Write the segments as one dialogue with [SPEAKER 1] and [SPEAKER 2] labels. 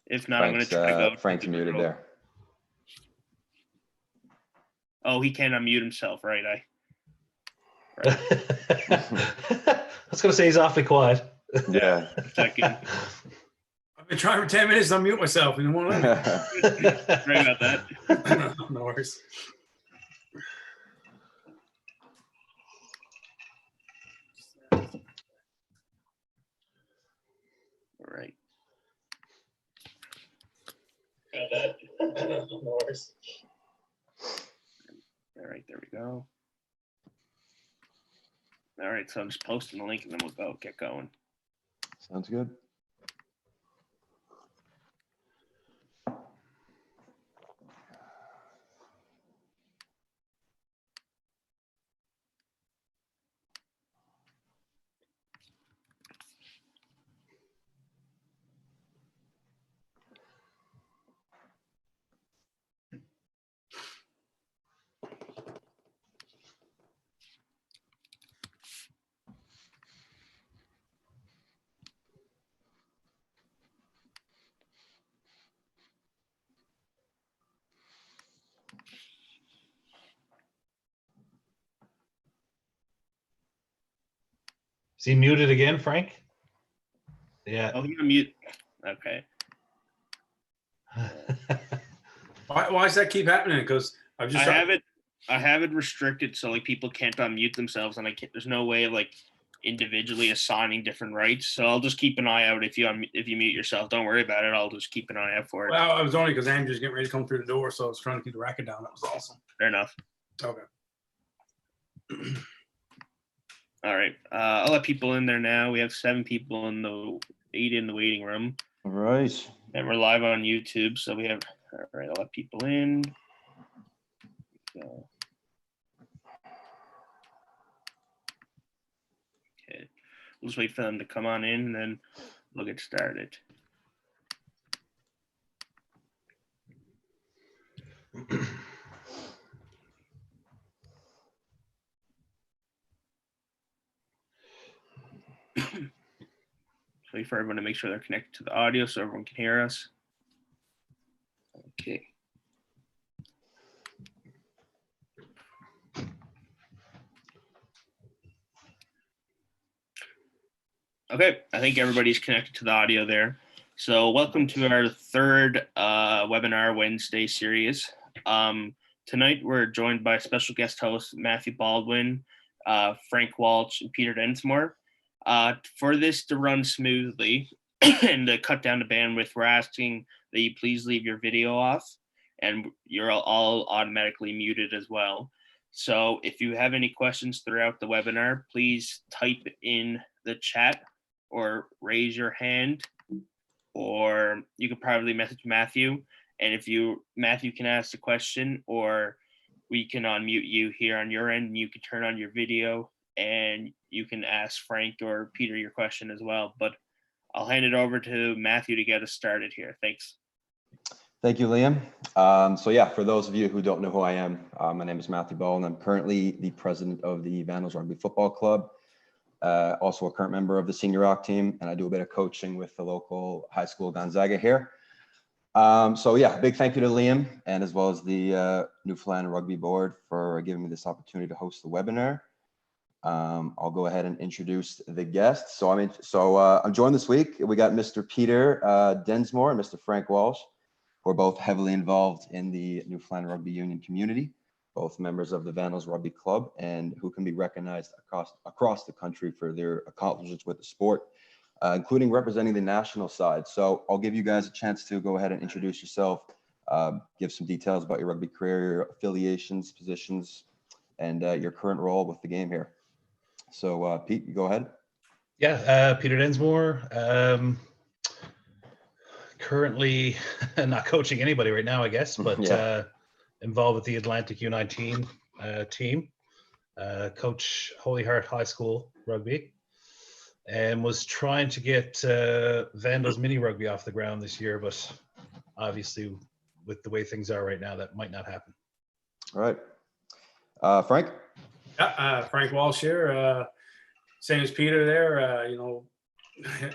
[SPEAKER 1] if not, I'm going to try to go.
[SPEAKER 2] Frank's muted there.
[SPEAKER 1] Oh, he can't unmute himself, right?
[SPEAKER 3] I was going to say he's awfully quiet.
[SPEAKER 2] Yeah.
[SPEAKER 1] Second.
[SPEAKER 4] I've been trying for 10 minutes to unmute myself. You won't let me.
[SPEAKER 1] Sorry about that.
[SPEAKER 4] No worries.
[SPEAKER 1] All right.
[SPEAKER 3] No worries.
[SPEAKER 1] All right, there we go. All right, so I'm just posting the link and then we'll get going.
[SPEAKER 2] Sounds good.
[SPEAKER 3] Is he muted again, Frank? Yeah.
[SPEAKER 1] Oh, you're mute. Okay.
[SPEAKER 4] Why does that keep happening? Because I
[SPEAKER 1] have it restricted so like people can't unmute themselves, and there's no way of like individually assigning different rights. So I'll just keep an eye out if you mute yourself. Don't worry about it. I'll just keep an eye out for it.
[SPEAKER 4] Well, I was only because Andrew's getting ready to come through the door, so I was trying to keep the racket down. That was awesome.
[SPEAKER 1] Fair enough.
[SPEAKER 4] Okay.
[SPEAKER 1] All right. I'll let people in there now. We have 7 people in the 8 in the waiting room.
[SPEAKER 2] All right.
[SPEAKER 1] And we're live on YouTube, so we have. All right. I'll let people in. So. Okay. We'll just wait for them to come on in, and then we'll get started. Wait for everyone to make sure they're connected to the audio so everyone can hear us. Okay. Okay, I think everybody's connected to the audio there. So welcome to our 3rd webinar Wednesday series. Tonight we're joined by special guest hosts Matthew Baldwin, Frank Walsh, and Peter Densmore. For this to run smoothly and to cut down the bandwidth, we're asking that you please leave your video off, and you're all automatically muted as well. So if you have any questions throughout the webinar, please type in the chat or raise your hand, or you can probably message Matthew. And Matthew can ask the question, or we can unmute you here on your end, and you can turn on your video and you can ask Frank or Peter your question as well. But I'll hand it over to Matthew to get us started here. Thanks.
[SPEAKER 2] Thank you, Liam. So yeah, for those of you who don't know who I am, my name is Matthew Baldwin. I'm currently the president of the Vandals Rugby Football Club, also a current member of the Senior Rock team, and I do a bit of coaching with the local high school Gonzaga here. So yeah, big thank you to Liam and as well as the Newfoundland Rugby Board for giving me this opportunity to host the webinar. I'll go ahead and introduce the guests. So I'm joined this week. We got Mr. Peter Densmore and Mr. Frank Walsh, who are both heavily involved in the Newfoundland Rugby Union community, both members of the Vandals Rugby Club, and who can be recognized across the country for their accomplishments with the sport, including representing the national side. So I'll give you guys a chance to go ahead and introduce yourself, give some details about your rugby career, your affiliations, positions, and your current role with the game here. So Pete, you go ahead.
[SPEAKER 3] Yeah, Peter Densmore. Currently not coaching anybody right now, I guess, but involved with the Atlantic U19 team. Coach Holy Heart High School rugby, and was trying to get Vandals mini rugby off the ground this year, but obviously with the way things are right now, that might not happen.
[SPEAKER 2] All right. Frank?
[SPEAKER 4] Yeah, Frank Walsh here. Same as Peter there.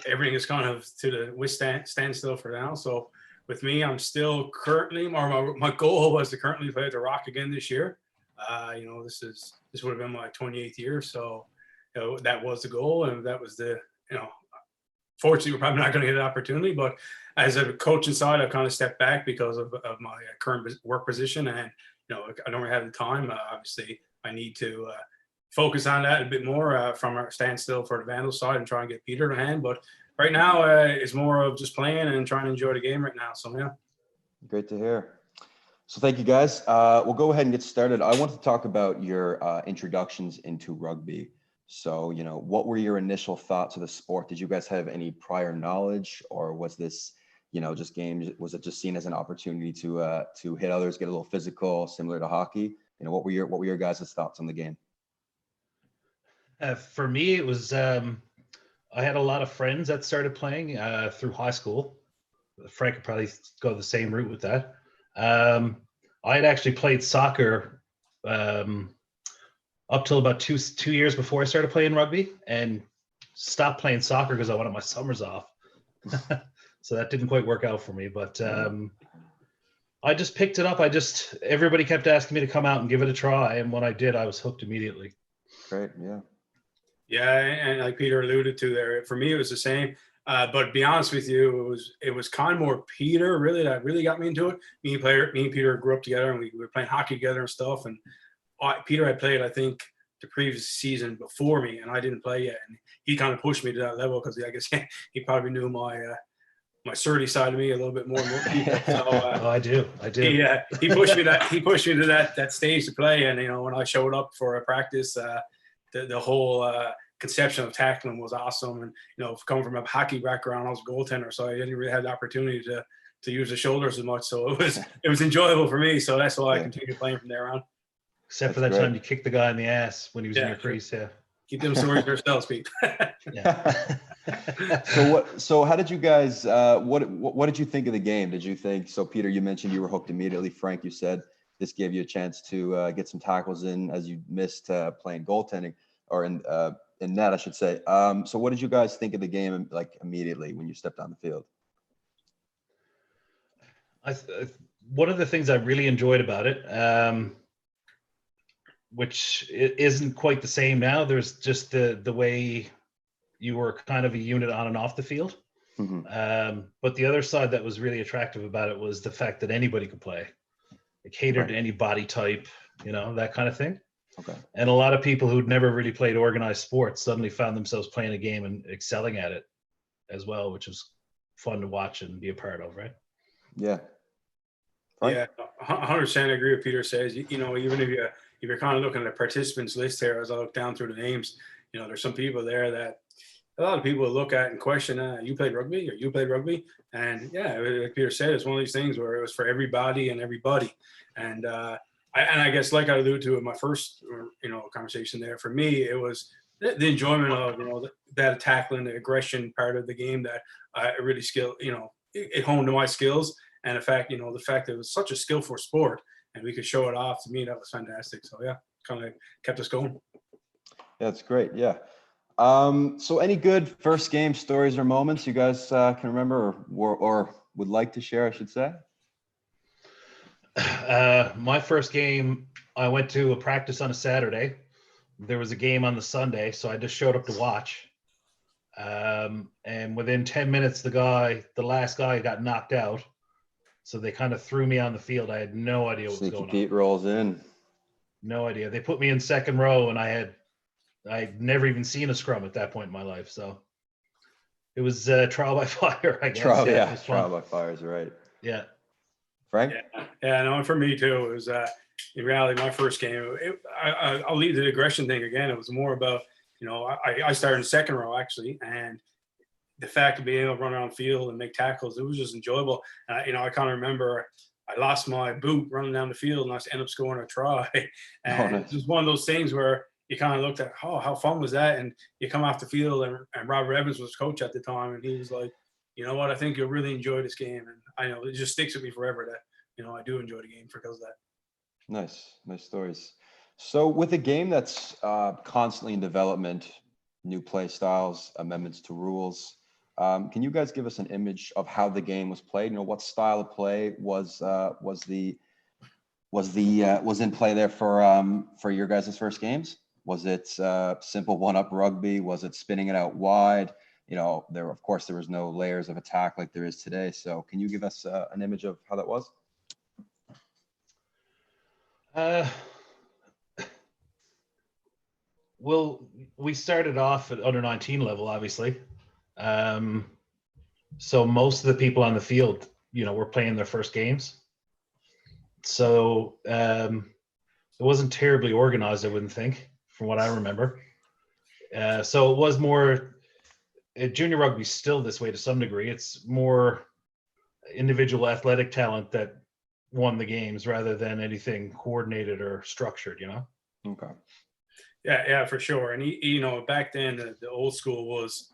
[SPEAKER 4] everything is kind of to the standstill for now. So with me, I'm still currently, or my goal was to currently play at the Rock again this year. This would have been my 28th year, so that was the goal, and that was the fortunately, we're probably not going to get an opportunity, but as a coaching side, I've kind of stepped back because of my current work position, and I don't really have the time. Obviously, I need to focus on that a bit more from our standstill for the Vandal side and try and get Peter in hand. But right now, it's more of just playing and trying to enjoy the game right now. So yeah.
[SPEAKER 2] Great to hear. So thank you, guys. We'll go ahead and get started. I want to talk about your introductions into rugby. So, what were your initial thoughts of the sport? Did you guys have any prior knowledge, or was this, just games? Was it just seen as an opportunity to hit others, get a little physical, similar to hockey? What were your guys' thoughts on the game?
[SPEAKER 3] For me, it was I had a lot of friends that started playing through high school. Frank could probably go the same route with that. I had actually played soccer up till about two years before I started playing rugby, and stopped playing soccer because I wanted my summers off. So that didn't quite work out for me, but I just picked it up. Everybody kept asking me to come out and give it a try, and when I did, I was hooked immediately.
[SPEAKER 2] Great, yeah.
[SPEAKER 4] Yeah, and like Peter alluded to there, for me it was the same. But to be honest with you, it was kind of more Peter really that really got me into it. Me and Peter grew up together, and we were playing hockey together and stuff. And Peter had played, I think, the previous season before me, and I didn't play yet. And he kind of pushed me to that level because I guess he probably knew my surly side of me a little bit more. So,
[SPEAKER 3] I do.
[SPEAKER 4] He pushed me to that stage to play. And when I showed up for a practice, the whole conception of tackling was awesome. And coming from a hockey background, I was a goaltender, so I didn't really have the opportunity to use the shoulders as much. So it was enjoyable for me. So that's why I continued playing from there on.
[SPEAKER 3] Except for that time you kicked the guy in the ass when he was in your crease. Yeah.
[SPEAKER 4] Keep them stories to ourselves, Pete.
[SPEAKER 3] Yeah.
[SPEAKER 2] So how did you guys? What did you think of the game? Did you think so? Peter, you mentioned you were hooked immediately. Frank, you said this gave you a chance to get some tackles in as you missed playing goaltending or in net, I should say. So what did you guys think of the game like immediately when you stepped on the field?
[SPEAKER 3] One of the things I really enjoyed about it, which isn't quite the same now, there's just the way you were kind of a unit on and off the field. Mm-hmm. But the other side that was really attractive about it was the fact that anybody could play. It catered to any body type, that kind of thing.
[SPEAKER 2] Okay.
[SPEAKER 3] And a lot of people who'd never really played organized sports suddenly found themselves playing a game and excelling at it as well, which was fun to watch and be a part of, right?
[SPEAKER 2] Yeah.
[SPEAKER 4] Right. Yeah, 100% agree with Peter says. Even if you're kind of looking at the participants list here, as I look down through the names, there's some people there that a lot of people look at and question, you played rugby or you played rugby? And yeah, like Peter said, it's one of these things where it was for everybody and everybody. And I guess like I alluded to in my first, conversation there, for me, it was the enjoyment of, that tackling, the aggression part of the game that I really it honed to my skills. And the fact that it was such a skillful sport and we could show it off, to me, that was fantastic. So yeah, kind of kept us going.
[SPEAKER 2] That's great. Yeah. So any good first game stories or moments you guys can remember or would like to share, I should say?
[SPEAKER 3] My first game, I went to a practice on a Saturday. There was a game on the Sunday, so I just showed up to watch. And within 10 minutes, the last guy got knocked out. So they kind of threw me on the field. I had no idea what was going on.
[SPEAKER 2] Pete rolls in.
[SPEAKER 3] No idea. They put me in second row, and I'd never even seen a scrum at that point in my life. So it was trial by fire, I guess.
[SPEAKER 2] Trial by fire is right.
[SPEAKER 3] Yeah.
[SPEAKER 2] Frank?
[SPEAKER 4] Yeah, no, for me too. It was in reality my first game. I'll leave the aggression thing again. It was more about I started in second row actually, and the fact of being able to run around the field and make tackles, it was just enjoyable. I kind of remember I lost my boot running down the field and I ended up scoring a try. And It was one of those things where you kind of looked at, how fun was that? And you come off the field and Robert Evans was coach at the time. And he was like, you know what, I think you'll really enjoy this game. And I know it just sticks with me forever that, I do enjoy the game because of that.
[SPEAKER 2] Nice stories. So with a game that's constantly in development, new play styles, amendments to rules. Can you guys give us an image of how the game was played? What style of play was in play there for your guys' first games? Was it simple one-up rugby? Was it spinning it out wide? There was no layers of attack like there is today. So can you give us an image of how that was?
[SPEAKER 3] Well, we started off at under 19 level, obviously. So most of the people on the field, were playing their first games. So it wasn't terribly organized, I wouldn't think, from what I remember. So it was more junior rugby, still this way to some degree. It's more individual athletic talent that won the games rather than anything coordinated or structured,
[SPEAKER 2] Okay.
[SPEAKER 4] Yeah, for sure. And back then the old school was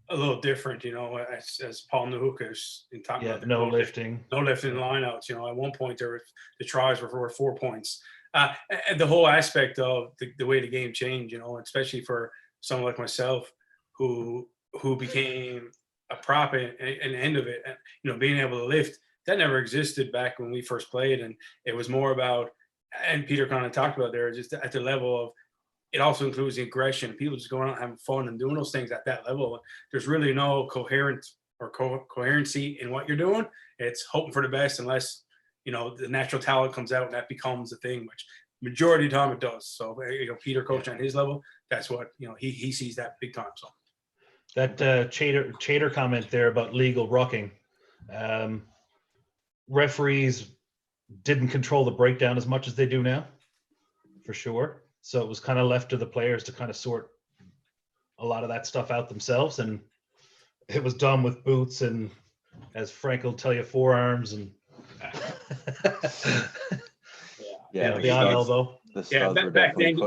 [SPEAKER 4] a little different, as Paul Newhook is in talking about
[SPEAKER 3] no lifting
[SPEAKER 4] lineouts. At one point the tries were for 4 points. And the whole aspect of the way the game changed, especially for someone like myself who became a prop and the end of it, and being able to lift, that never existed back when we first played. And it was more about, and Peter kind of talked about there, just at the level of, it also includes the aggression, people just going out and having fun and doing those things at that level. There's really no coherency in what you're doing. It's hoping for the best, unless the natural talent comes out and that becomes the thing, which majority of the time it does. So Peter coaching at his level, that's what he sees that big time. So
[SPEAKER 3] that Chater comment there about legal rucking, referees didn't control the breakdown as much as they do now, for sure. So it was kind of left to the players to kind of sort a lot of that stuff out themselves. And it was done with boots and, as Frank will tell you, forearms and the on elbow.
[SPEAKER 4] Back then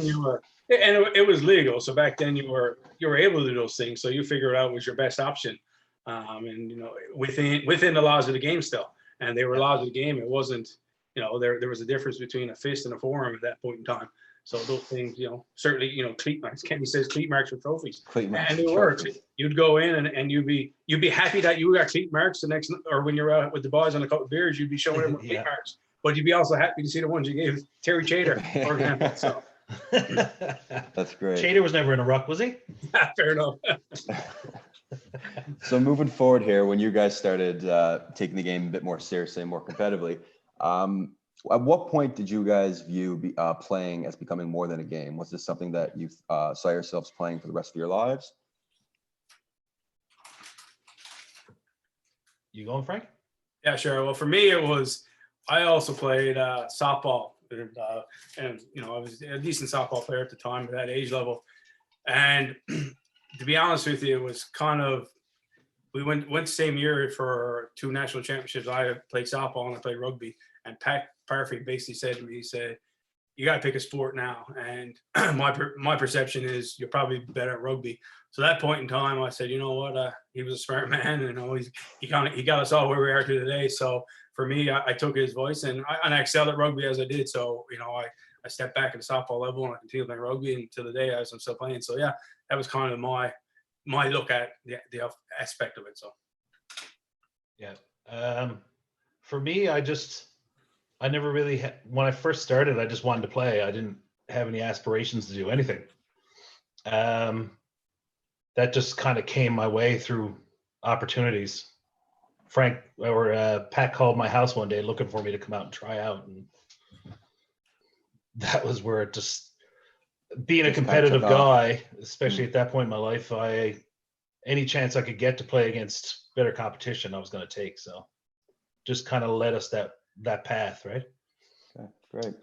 [SPEAKER 4] you were, and it was legal. So back then you were able to do those things. So you figure it out was your best option. And within the laws of the game still. And they were laws of the game. It wasn't, there was a difference between a fist and a forearm at that point in time. So those things, certainly, cleat marks. Kenny says cleat marks for trophies. And it worked. You'd go in and you'd be happy that you got cleat marks the next, or when you're out with the boys on a couple of beers, you'd be showing them cleat marks. But you'd be also happy to see the ones you gave Terry Chater, for example. So
[SPEAKER 2] that's great.
[SPEAKER 3] Chater was never in a ruck, was he?
[SPEAKER 4] Fair enough.
[SPEAKER 2] So moving forward here, when you guys started taking the game a bit more seriously and more competitively, at what point did you guys view playing as becoming more than a game? Was this something that you saw yourselves playing for the rest of your lives?
[SPEAKER 3] You going, Frank?
[SPEAKER 4] Yeah, sure. Well, for me, I also played softball, and I was a decent softball player at the time at that age level. And to be honest with you, it was kind of, we went the same year for 2 national championships. I played softball and I played rugby. And Pat Parfey basically said to me, he said, "You got to pick a sport now." And my perception is you're probably better at rugby. So at that point in time, I said, you know what? He was a smart man, and he got us all where we are today. So for me, I took his voice and I excelled at rugby as I did. So I stepped back at the softball level and I continued playing rugby until the day I'm still playing. So yeah, that was kind of my look at the aspect of it. So
[SPEAKER 3] yeah, for me, I never really when I first started, I just wanted to play. I didn't have any aspirations to do anything. That just kind of came my way through opportunities. Frank or Pat called my house one day looking for me to come out and try out, and that was where it just, being a competitive guy, especially at that point in my life, any chance I could get to play against better competition, I was going to take. So just kind of led us that path, right?
[SPEAKER 2] Okay, great.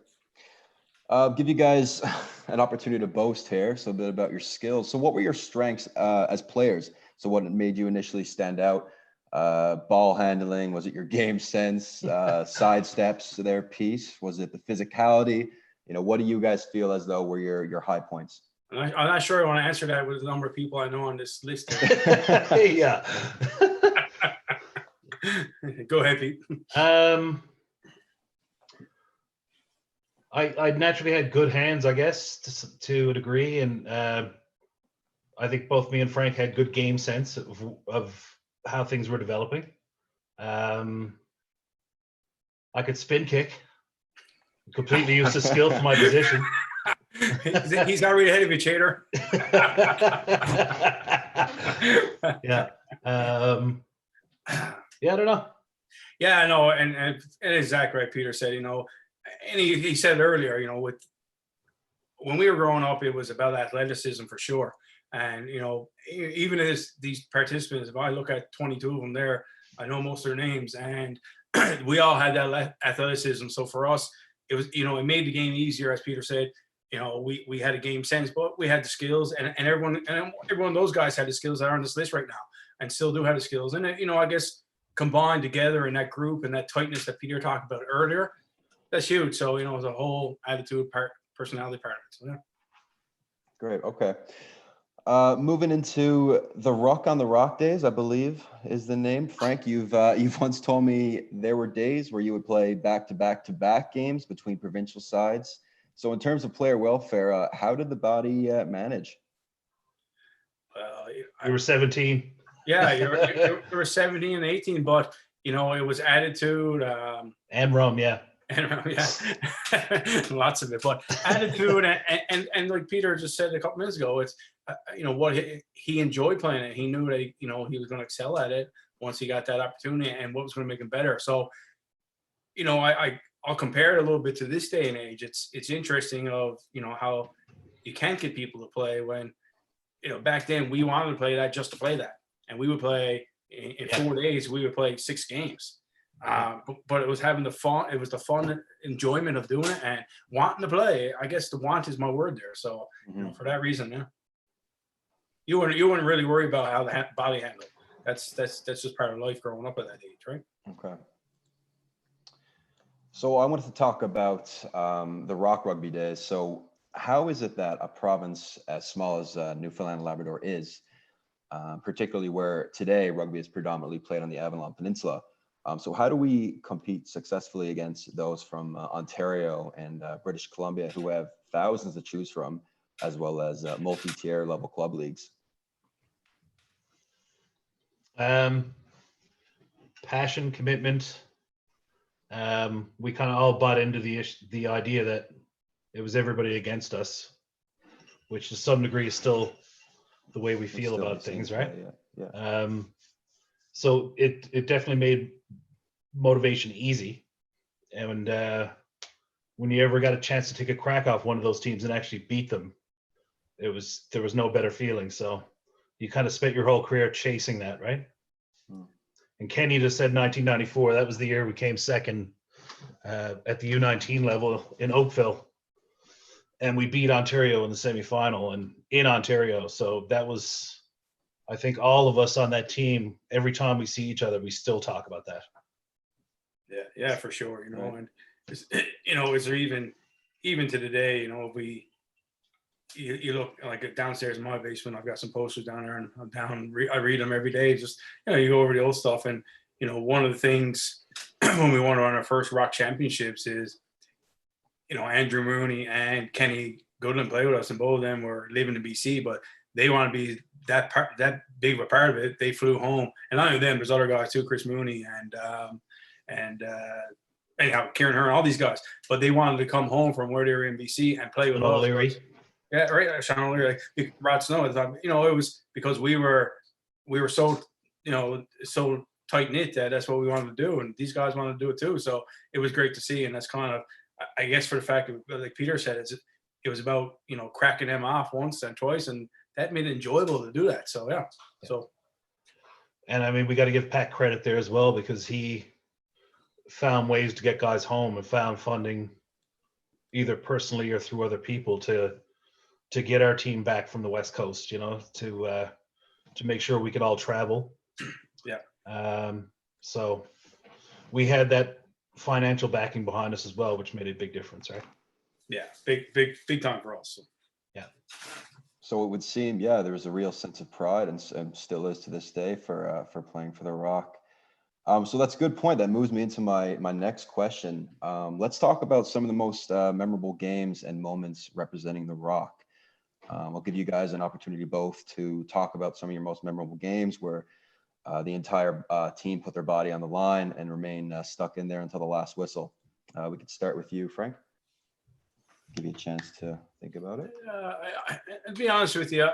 [SPEAKER 2] Give you guys an opportunity to boast here, so a bit about your skills. So what were your strengths as players? So what made you initially stand out? Ball handling? Was it your game sense? Side steps to their piece? Was it the physicality? What do you guys feel as though were your high points?
[SPEAKER 4] I'm not sure I want to answer that with the number of people I know on this list.
[SPEAKER 3] Yeah.
[SPEAKER 4] Go ahead, Pete.
[SPEAKER 3] I naturally had good hands, I guess, to a degree, and I think both me and Frank had good game sense of how things were developing. I could spin kick, completely useless skill for my position.
[SPEAKER 4] He's already ahead of you, Chater.
[SPEAKER 3] Yeah. Yeah, I don't know.
[SPEAKER 4] Yeah, I know, and exactly right. Peter said, you know, and he said earlier, you know, with when we were growing up, it was about athleticism for sure. And you know, even as these participants, if I look at 22 of them there, I know most of their names, and we all had that athleticism. So for us, it was, you know, it made the game easier, as Peter said. You know, we had a game sense, but we had the skills, and everyone of those guys had the skills that are on this list right now, and still do have the skills. And you know, I guess combined together in that group and that tightness that Peter talked about earlier, that's huge. So you know, the whole attitude part, personality part of it. So yeah.
[SPEAKER 2] Great. Okay. Moving into the Rock on the Rock days, I believe is the name. Frank, you've once told me there were days where you would play back-to-back games between provincial sides. So in terms of player welfare, how did the body manage?
[SPEAKER 3] We were 17.
[SPEAKER 4] Yeah, you were 17 and 18, but you know, it was attitude.
[SPEAKER 3] And rum, yeah.
[SPEAKER 4] And yeah, lots of it, but attitude and like Peter just said a couple minutes ago, it's you know what he enjoyed playing it. He knew that he was going to excel at it once he got that opportunity, and what was going to make him better. So, you know, I'll compare it a little bit to this day and age. It's interesting of, you know, how you can't get people to play when, you know, back then we wanted to play that just to play that, and we would play in 4 days. We would play 6 games. But it was having the fun. It was the fun enjoyment of doing it and wanting to play. I guess the want is my word there. So you know, for that reason, yeah, you wouldn't really worry about how the body handled. That's just part of life growing up at that age, right?
[SPEAKER 2] Okay. So I wanted to talk about the Rock Rugby days. So how is it that a province as small as Newfoundland and Labrador is, particularly where today rugby is predominantly played on the Avalon Peninsula? So how do we compete successfully against those from Ontario and British Columbia, who have thousands to choose from, as well as multi-tier level club leagues?
[SPEAKER 3] Passion, commitment. We kind of all bought into the idea that it was everybody against us, which to some degree is still the way we feel about things, right?
[SPEAKER 2] Yeah.
[SPEAKER 3] So it definitely made motivation easy, and when you ever got a chance to take a crack off one of those teams and actually beat them, there was no better feeling. So you kind of spent your whole career chasing that, right? And Kenny just said 1994. That was the year we came second at the U19 level in Oakville, and we beat Ontario in the semifinal and in Ontario. So that was, I think, all of us on that team. Every time we see each other, we still talk about that.
[SPEAKER 4] Yeah, for sure. You know, and you know, is there even to the day, you know, if you look like downstairs in my basement, I've got some posters down there, and I read them every day. Just, you know, you go over the old stuff, and you know, one of the things when we won our first Rock Championships is, you know, Andrew Mooney and Kenny Goodland play with us, and both of them were living in BC, but they want to be that big of a part of it. They flew home, and not only them, there's other guys too, Chris Mooney and anyhow, Kieran Hearn, all these guys, but they wanted to come home from where they were in BC and play with us.
[SPEAKER 3] O'Leary.
[SPEAKER 4] Yeah, right. Sean O'Leary, like Rod Snow. You know, it was because we were so, you know, so tight knit that that's what we wanted to do, and these guys wanted to do it too. So it was great to see, and that's kind of, I guess, for the fact that, like Peter said, it was about, you know, cracking them off once and twice, and that made it enjoyable to do that. So yeah. So.
[SPEAKER 3] And I mean, we got to give Pat credit there as well, because he found ways to get guys home and found funding, either personally or through other people, to get our team back from the West Coast, you know, to make sure we could all travel.
[SPEAKER 4] Yeah.
[SPEAKER 3] So we had that financial backing behind us as well, which made a big difference, right?
[SPEAKER 4] Yeah, big time for us. So.
[SPEAKER 3] Yeah.
[SPEAKER 2] So it would seem, yeah, there was a real sense of pride, and still is to this day, for playing for the Rock. So that's a good point. That moves me into my next question. Let's talk about some of the most memorable games and moments representing the Rock. I'll give you guys an opportunity both to talk about some of your most memorable games where the entire team put their body on the line and remain stuck in there until the last whistle. We could start with you, Frank. Give you a chance to think about it.
[SPEAKER 4] To be honest with you,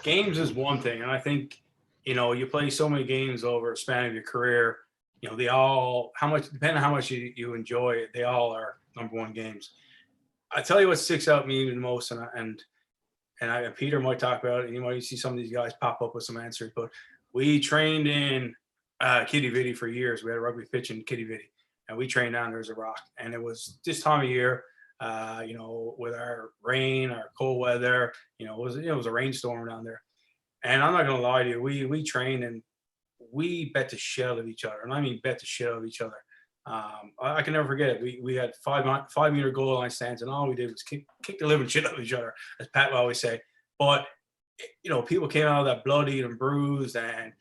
[SPEAKER 4] games is one thing, and I think you play so many games over a span of your career. They all depending on how much you enjoy it, they all are number one games. I tell you what sticks out me the most, and Peter might talk about it, and you might see some of these guys pop up with some answers. But we trained in Kitty Vitty for years. We had a rugby pitch in Kitty Vitty, and we trained down there as a rock. And it was this time of year, with our rain, our cold weather, it was a rainstorm down there. And I'm not gonna lie to you, we trained and we bet the shit out of each other, and I mean bet the shit out of each other. I can never forget it. We had 5-meter goal line stands, and all we did was kick the living shit out of each other, as Pat would always say. But people came out of that bloodied and bruised, and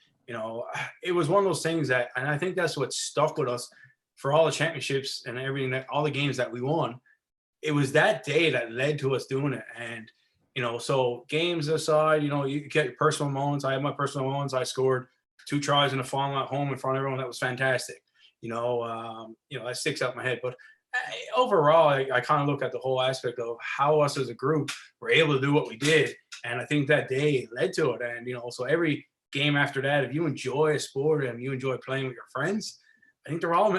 [SPEAKER 4] it was one of those things that, and I think that's what stuck with us for all the championships and everything, all the games that we won. It was that day that led to us doing it. And so games aside, you get your personal moments. I had my personal moments. I scored 2 tries in the final at home in front of everyone. That was fantastic. That sticks out in my head. But overall, I kind of look at the whole aspect of how us as a group were able to do what we did. And I think that day led to it. And, so every game after that, if you enjoy a sport and you enjoy playing with your friends, I think they're all,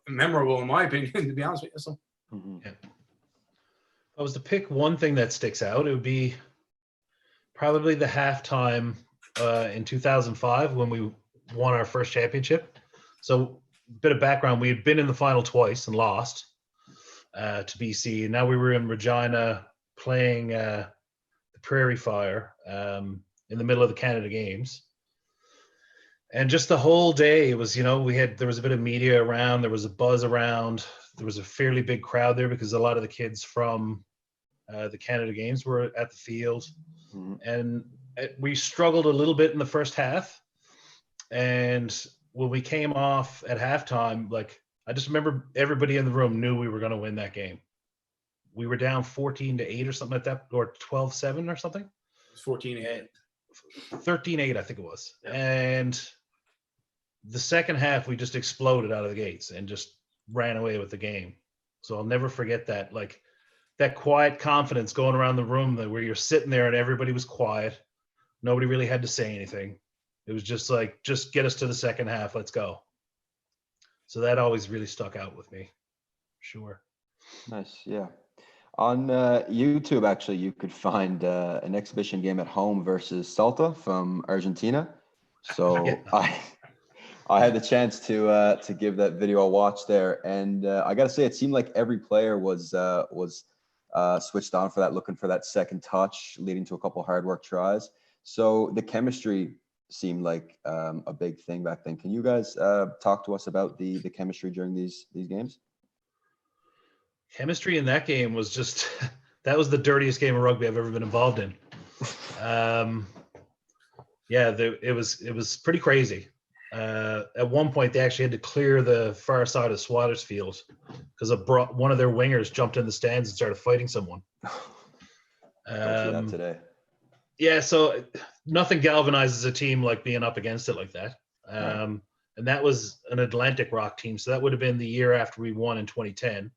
[SPEAKER 4] memorable in my opinion, to be honest with you. So,
[SPEAKER 3] yeah. If I was to pick one thing that sticks out, it would be probably the halftime in 2005 when we won our first championship. So a bit of background, we had been in the final twice and lost to BC. And now we were in Regina playing the Prairie Fire in the middle of the Canada Games. And just the whole day, it was, there was a bit of media around, there was a buzz around, there was a fairly big crowd there because a lot of the kids from the Canada Games were at the field. Mm-hmm. And we struggled a little bit in the first half. And when we came off at halftime, I just remember everybody in the room knew we were going to win that game. We were down 14-8 or something like that, or 12-7 or something.
[SPEAKER 4] It was 14-8.
[SPEAKER 3] 13-8, I think it was. Yeah. And the second half, we just exploded out of the gates and just ran away with the game. So I'll never forget that. That quiet confidence going around the room where you're sitting there and everybody was quiet. Nobody really had to say anything. It was just just get us to the second half. Let's go. So that always really stuck out with me. Sure. Nice.
[SPEAKER 2] Yeah. On YouTube, actually, you could find an exhibition game at home versus Salta from Argentina. So yeah. I had the chance to give that video a watch there, and I got to say, it seemed like every player was switched on for that, looking for that second touch, leading to a couple hard work tries. So the chemistry seemed like a big thing back then. Can you guys talk to us about the chemistry during these games?
[SPEAKER 3] Chemistry in that game was just that was the dirtiest game of rugby I've ever been involved in. It was pretty crazy. At one point, they actually had to clear the far side of Swatters Field because one of their wingers jumped in the stands and started fighting someone.
[SPEAKER 2] Don't see that today.
[SPEAKER 3] Yeah, so nothing galvanizes a team like being up against it like that. Right. And that was an Atlantic Rock team, so that would have been the year after we won in 2010.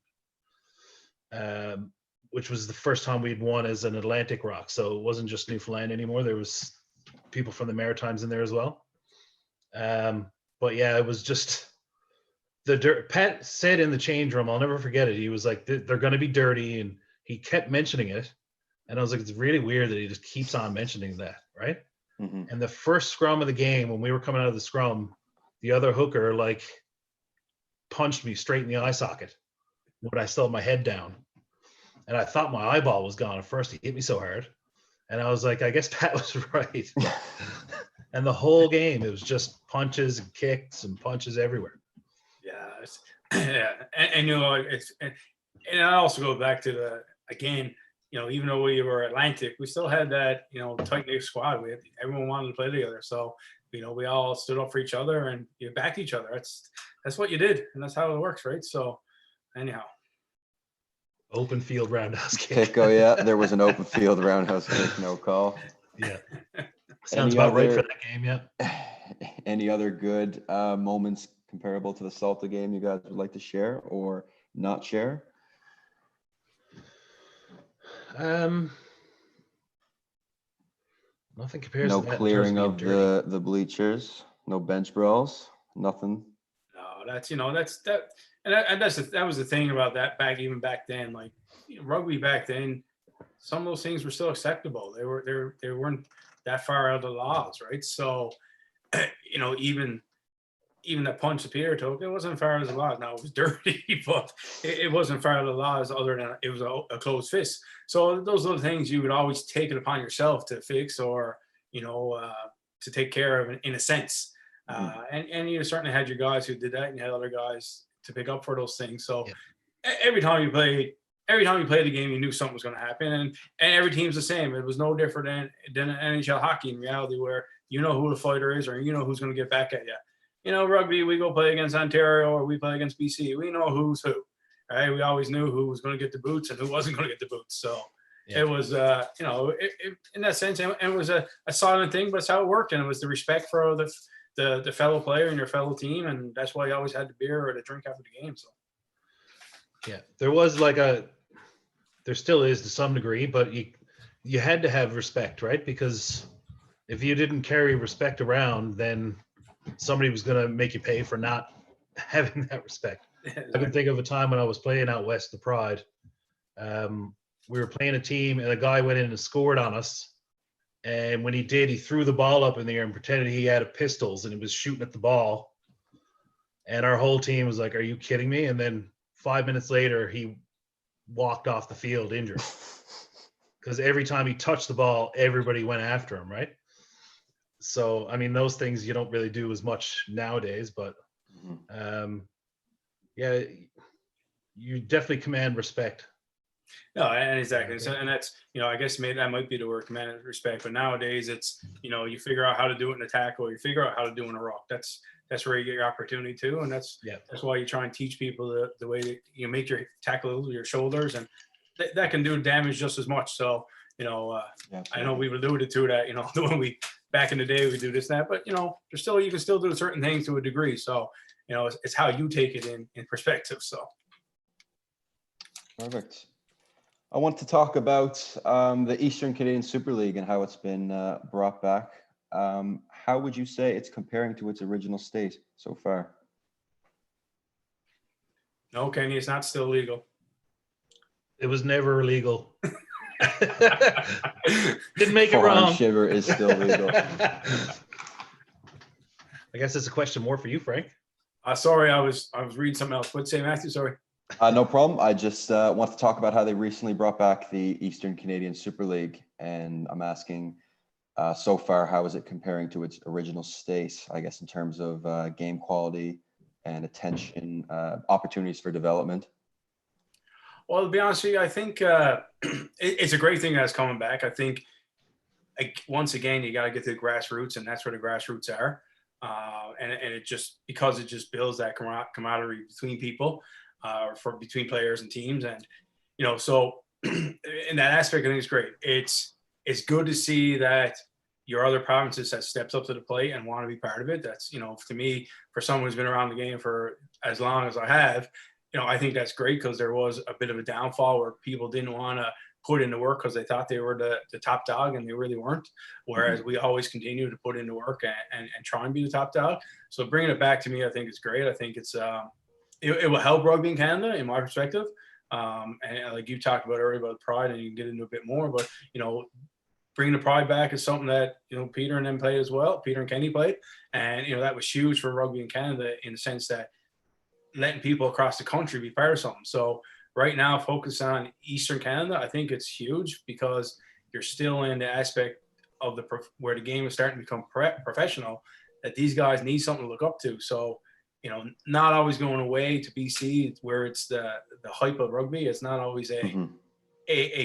[SPEAKER 3] Which was the first time we'd won as an Atlantic Rock. So it wasn't just Newfoundland anymore. There was people from the Maritimes in there as well. But yeah, it was just Pat said in the change room, I'll never forget it. He was like, they're going to be dirty. And he kept mentioning it. And I was like, it's really weird that he just keeps on mentioning that. Right. Mm-hmm. And the first scrum of the game, when we were coming out of the scrum, the other hooker punched me straight in the eye socket when I still had my head down. And I thought my eyeball was gone at first. He hit me so hard. And I was like, I guess Pat was right. And the whole game, it was just punches and kicks and punches everywhere.
[SPEAKER 4] Yeah. And it also goes back to even though we were Atlantic, we still had that, tight-knit squad. Everyone wanted to play together. So, we all stood up for each other and backed each other. That's what you did. And that's how it works, right? So, anyhow.
[SPEAKER 3] Open field roundhouse kick.
[SPEAKER 2] Kick, oh yeah, there was an open field roundhouse kick, no call.
[SPEAKER 3] Yeah. Sounds about right for that game, yeah.
[SPEAKER 2] Any other good moments comparable to the Salta game you guys would like to share or not share?
[SPEAKER 3] Nothing compares
[SPEAKER 2] No
[SPEAKER 3] to that
[SPEAKER 2] clearing
[SPEAKER 3] in terms
[SPEAKER 2] of
[SPEAKER 3] dirty.
[SPEAKER 2] the bleachers, no bench brawls, nothing.
[SPEAKER 4] No, that's that, and that was the thing about that even back then. Like rugby back then, some of those things were still acceptable. They weren't that far out of the laws, right? So, even the punch that Peter took, it wasn't far out of the laws. Now it was dirty, but it wasn't far out of the laws. Other than it was a closed fist. So those little things you would always take it upon yourself to fix, or to take care of in a sense. And you certainly had your guys who did that, and you had other guys to pick up for those things. So every time you played the game, you knew something was going to happen, and every team's the same. It was no different than NHL hockey in reality, where you know who the fighter is, or you know who's going to get back at you. Rugby, we go play against Ontario or we play against BC. We know who's who, right? We always knew who was going to get the boots and who wasn't going to get the boots. So it was, in that sense, and it was a silent thing, but it's how it worked. And it was the respect for the fellow player and your fellow team. And that's why you always had the beer or the drink after the game. So,
[SPEAKER 3] yeah, there was there still is to some degree, but you had to have respect, right? Because if you didn't carry respect around, then somebody was going to make you pay for not having that respect. I can think of a time when I was playing out west, the Pride. We were playing a team, and a guy went in and scored on us. And when he did, he threw the ball up in the air and pretended he had pistols, and he was shooting at the ball. And our whole team was like, "Are you kidding me?" And then 5 minutes later, he walked off the field injured. Because every time he touched the ball, everybody went after him, right? So, I mean, those things you don't really do as much nowadays, but yeah, you definitely command respect.
[SPEAKER 4] No, and exactly. So, and that's, I guess maybe that might be the word, command respect. But nowadays it's, you figure out how to do it in a tackle, or you figure out how to do it in a rock. That's where you get your opportunity too. And that's why you try and teach people the way that you make your tackle with your shoulders, and that can do damage just as much. So, I know we've alluded to that, when we, back in the day, we do this, that, but you can still do certain things to a degree. So, it's how you take it in perspective. So.
[SPEAKER 2] Perfect. I want to talk about the Eastern Canadian Super League and how it's been brought back. How would you say it's comparing to its original state so far?
[SPEAKER 4] No, Kenny, it's not still legal.
[SPEAKER 3] It was never illegal. Didn't make it wrong.
[SPEAKER 2] Shiver is still legal.
[SPEAKER 3] I guess it's a question more for you, Frank.
[SPEAKER 4] Sorry, I was reading something else. What'd you say, Matthew? Sorry.
[SPEAKER 2] No problem. I just want to talk about how they recently brought back the Eastern Canadian Super League, and I'm asking, so far, how is it comparing to its original state? I guess in terms of game quality and attention, opportunities for development.
[SPEAKER 4] Well, to be honest with you, I think it's a great thing that's coming back. I think once again, you got to get to the grassroots, and that's where the grassroots are. And it just, because it just builds that camaraderie between people, between players and teams. And, so in that aspect, I think it's great. It's good to see that your other provinces have stepped up to the plate and want to be part of it. That's, to me, for someone who's been around the game for as long as I have, I think that's great, because there was a bit of a downfall where people didn't want to put into work because they thought they were the top dog, and they really weren't. Whereas we always continue to put into work and try and be the top dog. So bringing it back to me, I think it's great. I think it's it will help rugby in Canada, in my perspective. And like you talked about earlier about Pride, and you can get into a bit more, but bringing the Pride back is something that Peter and them played as well. Peter and Kenny played, and that was huge for rugby in Canada, in the sense that letting people across the country be part of something. So right now, focus on Eastern Canada. I think it's huge, because you're still in the aspect of where the game is starting to become professional, that these guys need something to look up to. So, not always going away to BC, where it's the hype of rugby. It's not always a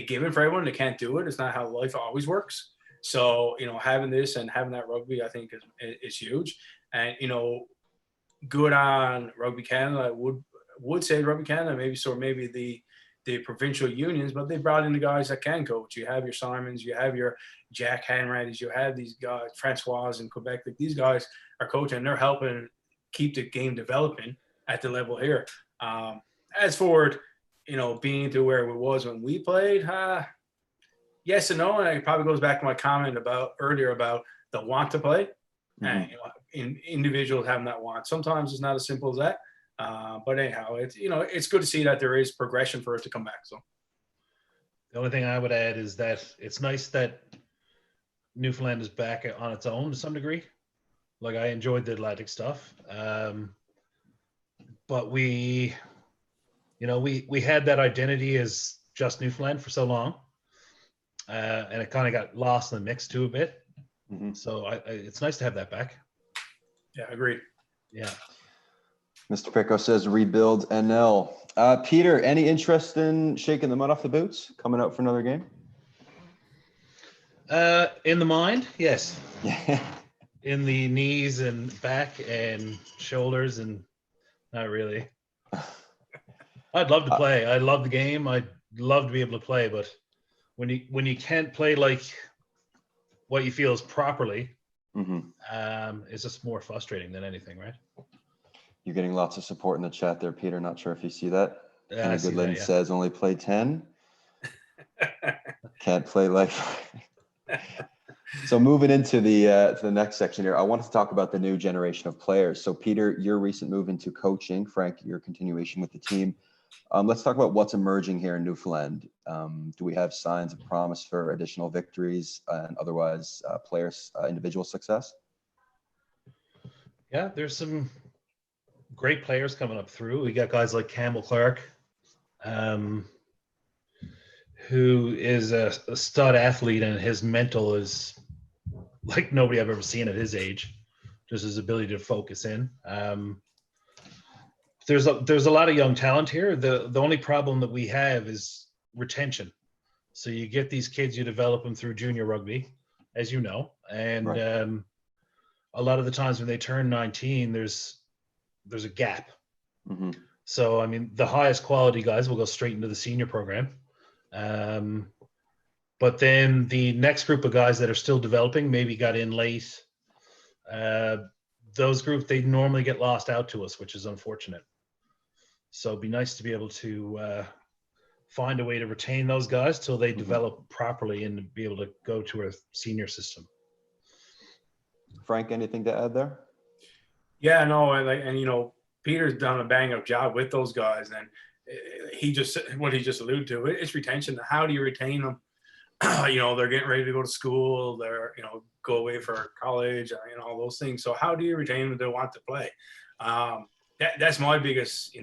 [SPEAKER 4] given for everyone. They can't do it. It's not how life always works. So, having this and having that rugby, I think is huge. And, good on Rugby Canada. I would say Rugby Canada, maybe the the provincial unions, but they brought in the guys that can coach. You have your Simons, you have your Jack Hanratty's, you have these guys, Francois in Quebec. Like, these guys are coaching, and they're helping keep the game developing at the level here. As for, being to where it was when we played, yes and no. And it probably goes back to my comment earlier about the want to play. And in individuals having that want. Sometimes it's not as simple as that. But anyhow, it's good to see that there is progression for it to come back. So
[SPEAKER 3] the only thing I would add is that it's nice that Newfoundland is back on its own to some degree. Like, I enjoyed the Atlantic stuff. But we had that identity as just Newfoundland for so long. And it kind of got lost in the mix too a bit. So it's nice to have that back.
[SPEAKER 4] Yeah, agreed.
[SPEAKER 3] Yeah.
[SPEAKER 2] Mr. Picco says rebuild NL. Peter, any interest in shaking the mud off the boots, coming out for another game?
[SPEAKER 3] In the mind, yes.
[SPEAKER 2] Yeah.
[SPEAKER 3] In the knees and back and shoulders, and not really. I'd love to play. I love the game. I'd love to be able to play, but when you can't play like what you feel is properly, it's just more frustrating than anything, right?
[SPEAKER 2] You're getting lots of support in the chat there, Peter. Not sure if you see that.
[SPEAKER 3] I
[SPEAKER 2] Good Lady says only play 10. Can't play like. So moving into the next section here, I wanted to talk about the new generation of players. So Peter, your recent move into coaching, Frank, your continuation with the team. Let's talk about what's emerging here in Newfoundland. Do we have signs of promise for additional victories and otherwise players' individual success?
[SPEAKER 3] Yeah, there's some great players coming up through. We got guys like Campbell Clark, who is a stud athlete, and his mental is like nobody I've ever seen at his age. Just his ability to focus in. There's a lot of young talent here. The only problem that we have is retention. So you get these kids, you develop them through junior rugby, as you know, and right. A lot of the times when they turn 19, there's a gap. So, I mean, the highest quality guys will go straight into the senior program. But then the next group of guys that are still developing, maybe got in late. Those groups, they normally get lost out to us, which is unfortunate. So it'd be nice to be able to find a way to retain those guys till they develop properly and be able to go to a senior system.
[SPEAKER 2] Frank, anything to add there?
[SPEAKER 4] Yeah, no, and Peter's done a bang up job with those guys, and what he just alluded to, it's retention. How do you retain them? They're getting ready to go to school, they're go away for college, all those things. So how do you retain them to want to play? That's my biggest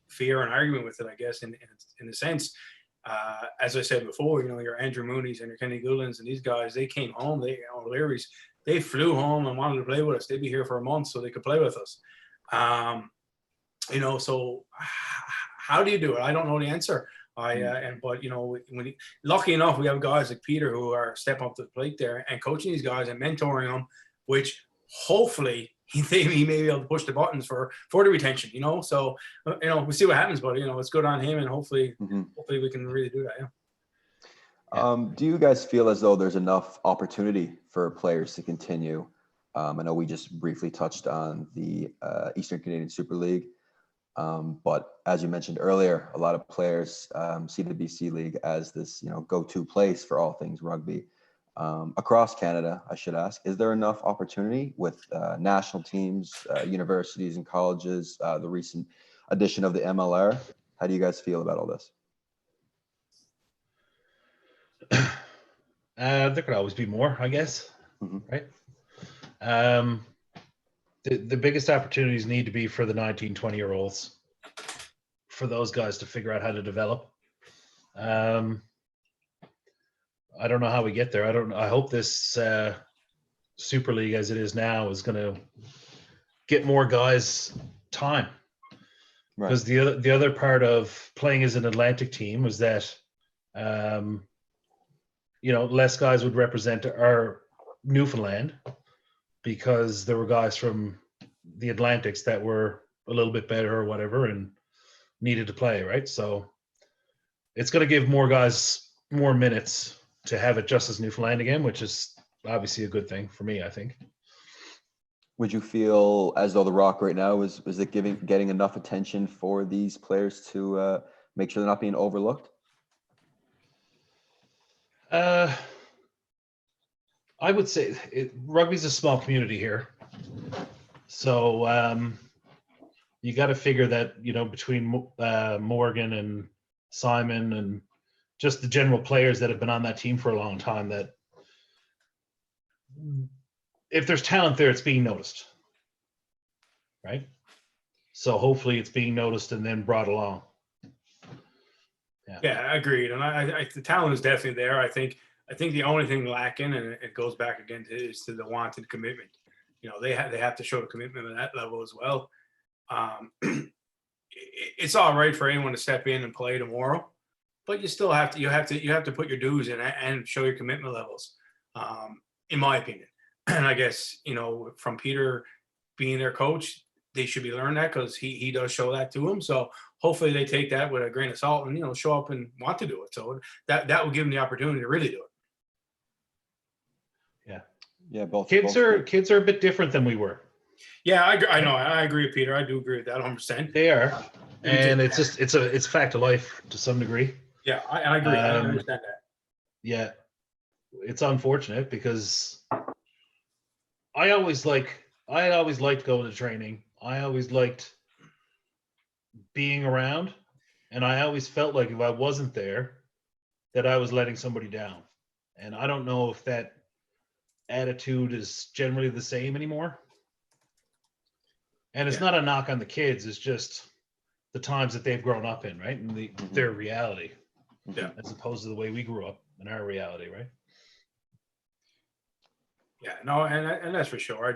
[SPEAKER 4] fear and argument with it, I guess, in a sense. As I said before, your Andrew Mooney's and your Kenny Goulans and these guys, they came home, Larry's, they flew home and wanted to play with us. They'd be here for a month so they could play with us. So how do you do it? I don't know the answer. Lucky enough, we have guys like Peter who are stepping up to the plate there and coaching these guys and mentoring them, which hopefully he may be able to push the buttons for the retention. So we'll see what happens, but it's good on him, and hopefully we can really do that. Yeah.
[SPEAKER 2] Do you guys feel as though there's enough opportunity for players to continue? I know we just briefly touched on the Eastern Canadian Super League. But as you mentioned earlier, a lot of players see the BC League as this, go-to place for all things rugby. Across Canada, I should ask, is there enough opportunity with national teams, universities and colleges, the recent addition of the MLR? How do you guys feel about all this?
[SPEAKER 3] There could always be more, I guess, right? The biggest opportunities need to be for the 19, 20-year-olds, for those guys to figure out how to develop. I don't know how we get there. I hope this Super League as it is now is going to get more guys time. Because the other part of playing as an Atlantic team was that, less guys would represent our Newfoundland, because there were guys from the Atlantics that were a little bit better or whatever and needed to play, right? So it's going to give more guys more minutes to have it just as Newfoundland again, which is obviously a good thing for me, I think.
[SPEAKER 2] Would you feel as though the Rock right now is it getting enough attention for these players to make sure they're not being overlooked?
[SPEAKER 3] I would say rugby's a small community here, so you got to figure that between Morgan and Simon and just the general players that have been on that team for a long time, that if there's talent there, it's being noticed, right? So hopefully it's being noticed and then brought along.
[SPEAKER 4] Yeah, agreed. And I the talent is definitely there. I think the only thing lacking, and it goes back again is to the wanted commitment. They have to show the commitment at that level as well. It's all right for anyone to step in and play tomorrow, but you still have to put your dues in and show your commitment levels, in my opinion. And I guess from Peter being their coach, they should be learning that, because he does show that to them. So hopefully they take that with a grain of salt and show up and want to do it. So that will give them the opportunity to really do it.
[SPEAKER 2] Yeah, both
[SPEAKER 3] kids are a bit different than we were.
[SPEAKER 4] Yeah, I know. I agree with Peter. I do agree with that 100%.
[SPEAKER 3] They are, and it's a fact of life to some degree.
[SPEAKER 4] Yeah, I agree. I understand that.
[SPEAKER 3] Yeah, it's unfortunate because I always liked going to training. I always liked being around, and I always felt like if I wasn't there, that I was letting somebody down. And I don't know if that attitude is generally the same anymore. And it's not a knock on the kids, it's just the times that they've grown up in, right? And their reality.
[SPEAKER 4] Yeah.
[SPEAKER 3] As opposed to the way we grew up in our reality, right?
[SPEAKER 4] Yeah, no, and that's for sure.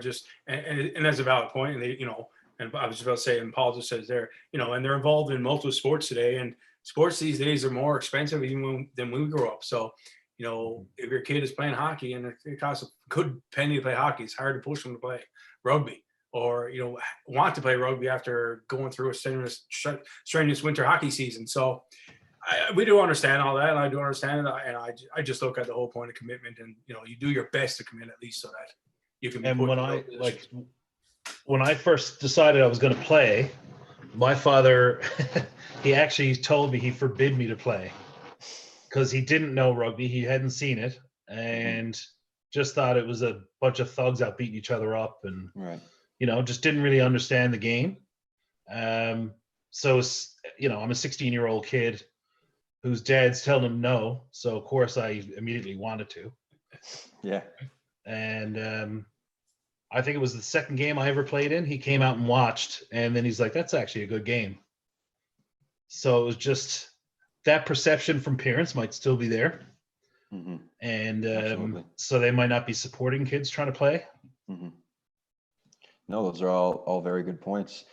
[SPEAKER 4] And that's a valid point. And they, and I was just about to say, and Paul just says there, and they're involved in multiple sports today, and sports these days are more expensive even than when we grew up. So, if your kid is playing hockey and it costs a good penny to play hockey, it's hard to push them to play rugby, or want to play rugby after going through a strenuous winter hockey season. So we do understand all that, and I do understand it, and I just look at the whole point of commitment, and you do your best to commit at least so that you can be.
[SPEAKER 3] And when I first decided I was going to play, my father he actually told me he forbid me to play because he didn't know rugby, he hadn't seen it, and just thought it was a bunch of thugs out beating each other up, and just didn't really understand the game. So I'm a 16-year-old kid whose dad's telling him no. So of course I immediately wanted to.
[SPEAKER 2] Yeah.
[SPEAKER 3] And I think it was the second game I ever played in. He came out and watched, and then he's like, that's actually a good game. So it was just that perception from parents might still be there.
[SPEAKER 2] Mm-hmm.
[SPEAKER 3] And so they might not be supporting kids trying to play.
[SPEAKER 2] Mm-hmm. No, those are all very good points.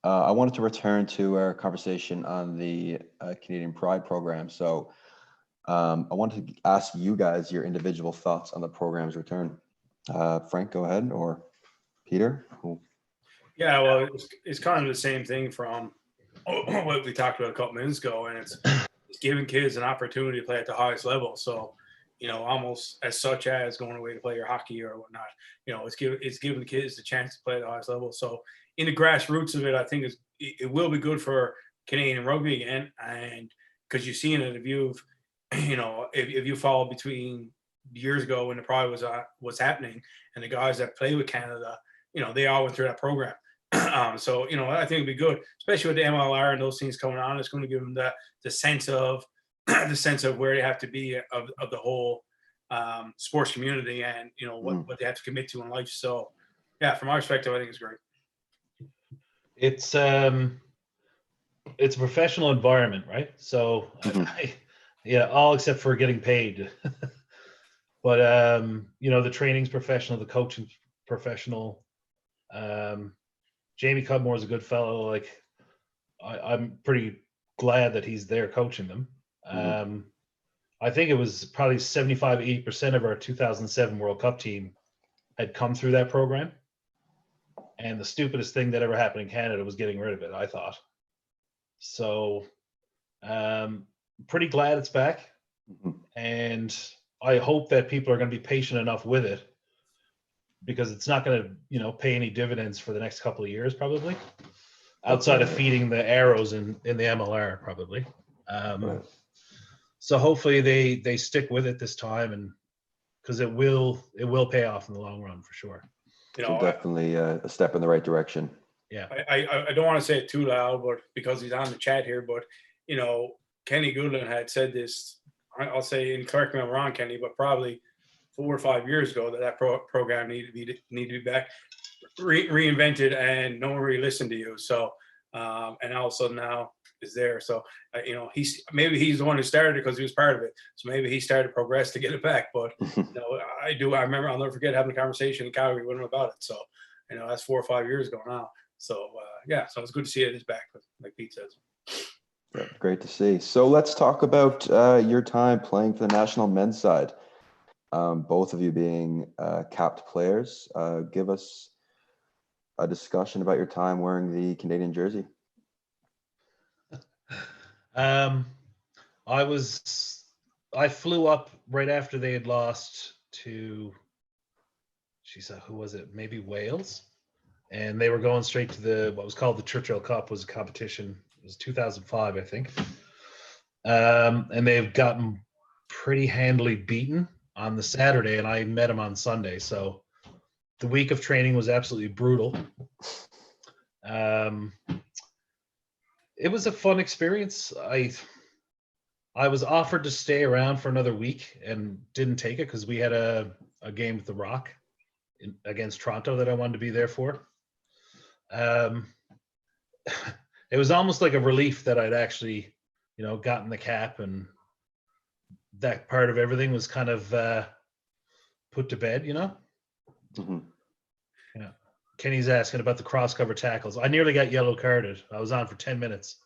[SPEAKER 2] I wanted to return to our conversation on the Canadian Pride program. So I wanted to ask you guys your individual thoughts on the program's return. Frank, go ahead, or Peter? Cool.
[SPEAKER 4] Yeah, well, it's kind of the same thing from what we talked about a couple minutes ago, and it's giving kids an opportunity to play at the highest level. So, almost as such as going away to play your hockey or whatnot, it's giving the kids the chance to play at the highest level. So, in the grassroots of it, I think it will be good for Canadian rugby again, and because you've seen it, if you follow between years ago when the Pride was happening, and the guys that play with Canada, they all went through that program. So I think it'd be good, especially with the MLR and those things coming on. It's going to give them the sense of where they have to be of the whole sports community, and what they have to commit to in life. So yeah, from our perspective, I think it's great.
[SPEAKER 3] It's a professional environment, right? So all except for getting paid. But the training's professional, the coaching's professional. Jamie Cudmore is a good fellow. Like I'm pretty glad that he's there coaching them. I think it was probably 75-80% of our 2007 World Cup team had come through that program. And the stupidest thing that ever happened in Canada was getting rid of it, I thought. So pretty glad it's back. And I hope that people are going to be patient enough with it, because it's not going to, pay any dividends for the next couple of years, probably, outside of feeding the arrows in the MLR, probably. So hopefully they stick with it this time, and because it will pay off in the long run for sure.
[SPEAKER 2] Definitely a step in the right direction.
[SPEAKER 3] Yeah.
[SPEAKER 4] I don't want to say it too loud, but because he's on the chat here, but Kenny Goodland had said this. I'll say, and correct me if I'm wrong, Kenny, but probably 4 or 5 years ago that program needed to be back, reinvented, and no one really listened to you. So, and all of a sudden now is there. So, he's the one who started it because he was part of it. So maybe he started progress to get it back. But I remember, I'll never forget having a conversation in Calgary with him about it. So, that's 4 or 5 years ago now. So so it's good to see it is back, like Pete says.
[SPEAKER 2] Yeah, great to see. So let's talk about your time playing for the national men's side. Both of you being capped players. Give us a discussion about your time wearing the Canadian jersey.
[SPEAKER 3] I flew up right after they had lost to, who was it? Maybe Wales. And they were going straight to what was called the Churchill Cup, was a competition. It was 2005, I think. And they've gotten pretty handily beaten on the Saturday, and I met him on Sunday. So the week of training was absolutely brutal. It was a fun experience. I was offered to stay around for another week and didn't take it because we had a game with the Rock against Toronto that I wanted to be there for. It was almost like a relief that I'd actually, gotten the cap, and that part of everything was kind of put to bed,
[SPEAKER 2] Mm-hmm.
[SPEAKER 3] Yeah. Kenny's asking about the cross-cover tackles. I nearly got yellow carded. I was on for 10 minutes.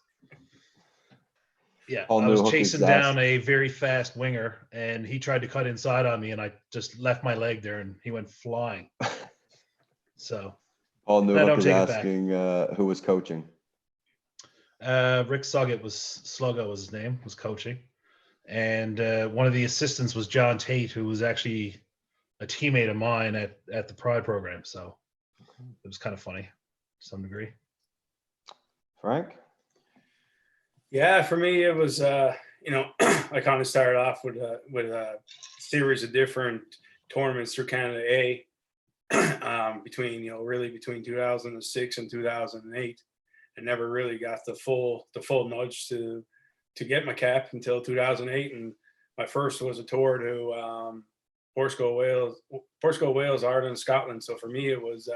[SPEAKER 3] Yeah, I was chasing down a very fast winger, and he tried to cut inside on me, and I just left my leg there, and he went flying. So
[SPEAKER 2] Paul Newhook is asking who was coaching.
[SPEAKER 3] Rick Sluggo was his name, was coaching. And one of the assistants was John Tate, who was actually a teammate of mine at the Pride program. So it was kind of funny to some degree.
[SPEAKER 2] Frank?
[SPEAKER 4] Yeah, for me, it was, I kind of started off with a series of different tournaments through Canada A between 2006 and 2008. And never really got the full nudge to get my cap until 2008. And my first was a tour to Portugal, Wales, Ireland, Scotland. So for me, it was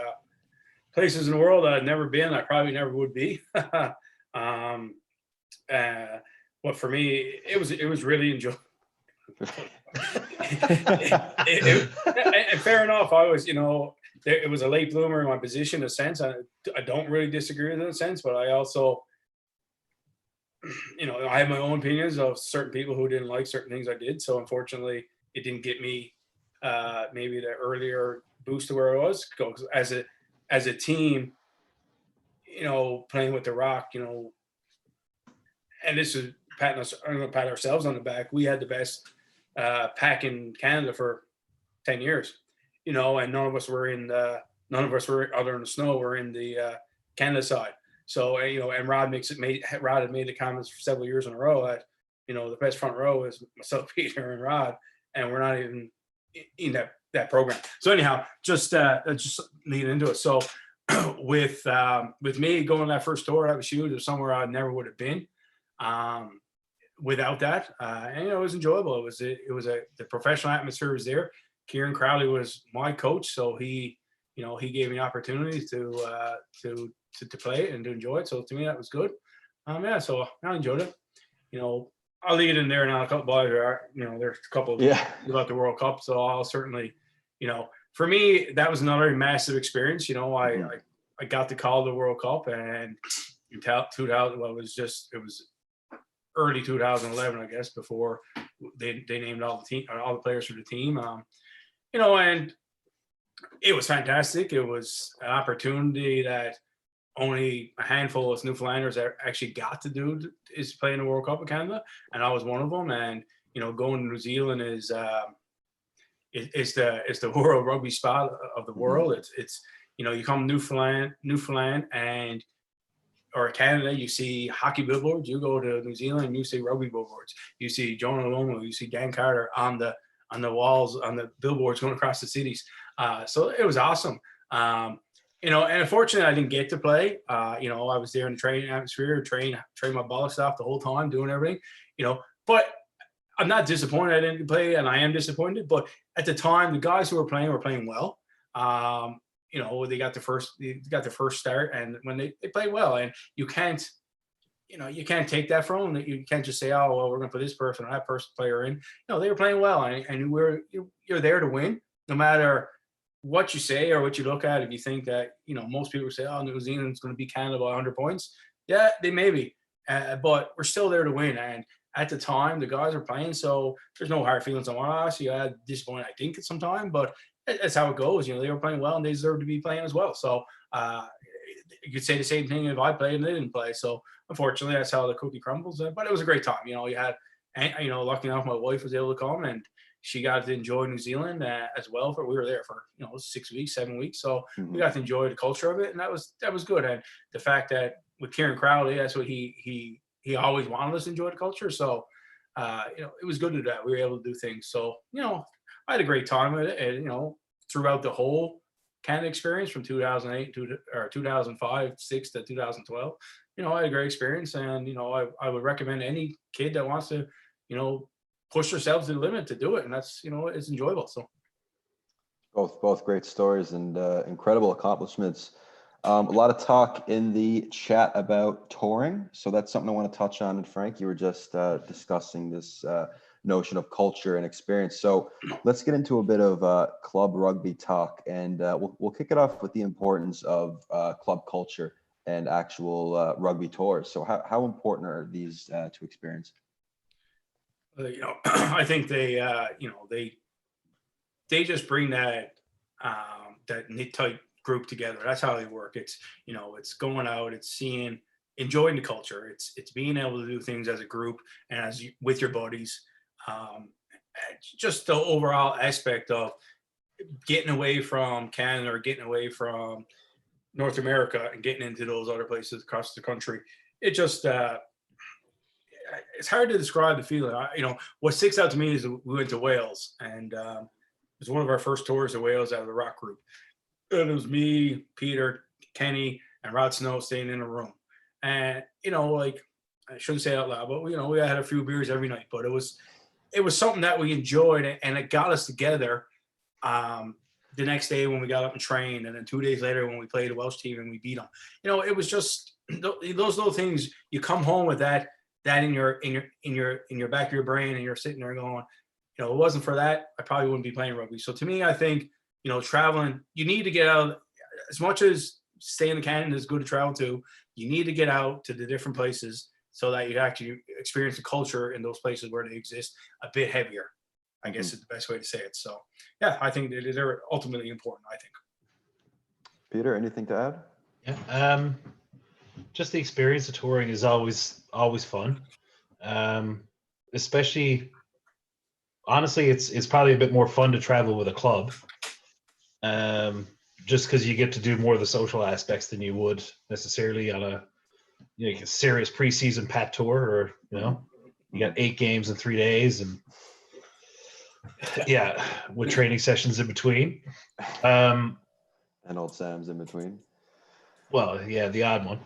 [SPEAKER 4] places in the world I'd never been. I probably never would be. But for me, it was really enjoyable. And fair enough, I was, it was a late bloomer in my position, in a sense. I don't really disagree with it in a sense, but I also, I have my own opinions of certain people who didn't like certain things I did. So unfortunately, it didn't get me maybe the earlier boost to where I was. Because as a team, playing with the Rock, and this is patting pat ourselves on the back. We had the best pack in Canada for 10 years. And none of us were other than the Snow, were in the Canada side. So, and Rod had made the comments for several years in a row that, the best front row is myself, Peter, and Rod, and we're not even in that program. So anyhow, just leading into it. So with me going that first tour, that was huge. It was somewhere I never would have been without that. And it was enjoyable. The professional atmosphere was there. Kieran Crowley was my coach, so he gave me opportunities to play it and to enjoy it. So to me, that was good. So I enjoyed it. I'll leave it in there now. A couple boys there's a couple about the World Cup, so I'll certainly, for me, that was another massive experience. I got to call the World Cup, and in 2000, it was early 2011, I guess, before they named all the players for the team. And it was fantastic. It was an opportunity that only a handful of Newfoundlanders that actually got to do is play in the World Cup of Canada, and I was one of them. And going to New Zealand is the world rugby spot of the world. It's you come to Newfoundland and or Canada, you see hockey billboards. You go to New Zealand, you see rugby billboards. You see Jonah Lomu, you see Dan Carter on the walls, on the billboards going across the cities. So it was awesome. And unfortunately I didn't get to play. I was there in the training atmosphere, train my bollocks off the whole time, doing everything, but I'm not disappointed I didn't play, and I am disappointed. But at the time, the guys who were playing well. They got the first start, and when they played well, and you can't take that from them. You can't just say, oh, well, we're going to put this person or that person player in. No, they were playing well, and you're there to win, no matter what you say or what you look at. If you think that, most people say, oh, New Zealand's going to beat Canada by 100 points. Yeah, they may be, but we're still there to win. And at the time, the guys are playing, so there's no hard feelings on one of us. You had disappointed, I think, at some time, but that's how it goes. They were playing well, and they deserve to be playing as well. So you could say the same thing if I played and they didn't play. So unfortunately, that's how the cookie crumbles. But it was a great time. You had, lucky enough, my wife was able to come, and she got to enjoy New Zealand as well. We were there for 6 weeks, 7 weeks, so we got to enjoy the culture of it, and that was good. And the fact that with Kieran Crowley, that's what he always wanted us to enjoy the culture. So it was good to do that. We were able to do things. So I had a great time with it, and throughout the whole Canada experience from 2008 or 2005, 6 to 2012. I had a great experience, and I would recommend any kid that wants to, push themselves to the limit to do it, and that's it's enjoyable. So
[SPEAKER 2] both great stories and incredible accomplishments. A lot of talk in the chat about touring, so that's something I want to touch on. And Frank, you were just discussing this notion of culture and experience. So let's get into a bit of club rugby talk, and we'll kick it off with the importance of club culture and actual rugby tours. So how important are these to experience?
[SPEAKER 4] I think they just bring that knit tight group together. That's how they work. It's it's going out, it's enjoying the culture, it's being able to do things as a group and with your buddies. Just the overall aspect of getting away from Canada or getting away from North America and getting into those other places across the country. It just it's hard to describe the feeling. What sticks out to me is we went to Wales, and it was one of our first tours to Wales out of the rock group. And it was me, Peter, Kenny, and Rod Snow staying in a room. And I shouldn't say it out loud, but we had a few beers every night. But it was something that we enjoyed, and it got us together. The next day when we got up and trained, and then 2 days later when we played a Welsh team and we beat them. It was just those little things. You come home with that in your back of your brain, and you're sitting there going, it wasn't for that, I probably wouldn't be playing rugby. So to me, I think traveling, you need to get out. As much as staying in Canada is good to travel to, you need to get out to the different places so that you actually experience the culture in those places where they exist a bit heavier, I guess is the best way to say it. So yeah, I think they're ultimately important, I think.
[SPEAKER 2] Peter, anything to add?
[SPEAKER 3] Yeah. Just the experience of touring is always fun. Especially, honestly, it's probably a bit more fun to travel with a club. Just because you get to do more of the social aspects than you would necessarily on a serious preseason pat tour, or you got 8 games in 3 days, and yeah, with training sessions in between.
[SPEAKER 2] And old Sam's in between.
[SPEAKER 3] Well, yeah, the odd one.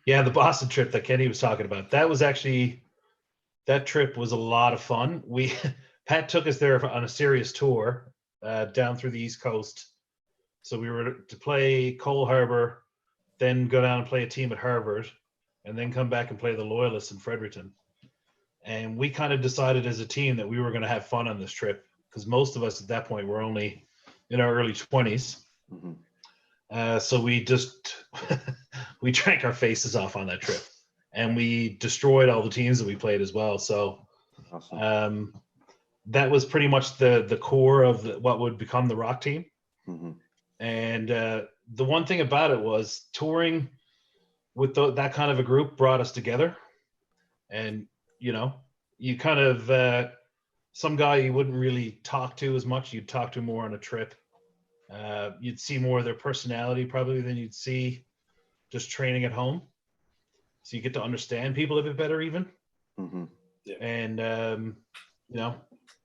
[SPEAKER 3] Yeah, the Boston trip that Kenny was talking about, that trip was a lot of fun. Pat took us there on a serious tour down through the East Coast. So we were to play Cole Harbour, then go down and play a team at Harvard, and then come back and play the Loyalists in Fredericton. And we kind of decided as a team that we were going to have fun on this trip, because most of us at that point were only in our early 20s. Mm-hmm. So we just we drank our faces off on that trip, and we destroyed all the teams that we played as well. So awesome. That was pretty much the core of what would become the rock team. Mm-hmm. And the one thing about it was touring with that kind of a group brought us together. And, you kind of, some guy you wouldn't really talk to as much. You'd talk to more on a trip. You'd see more of their personality probably than you'd see just training at home. So you get to understand people a bit better even.
[SPEAKER 2] Mm-hmm.
[SPEAKER 4] Yeah.
[SPEAKER 3] And,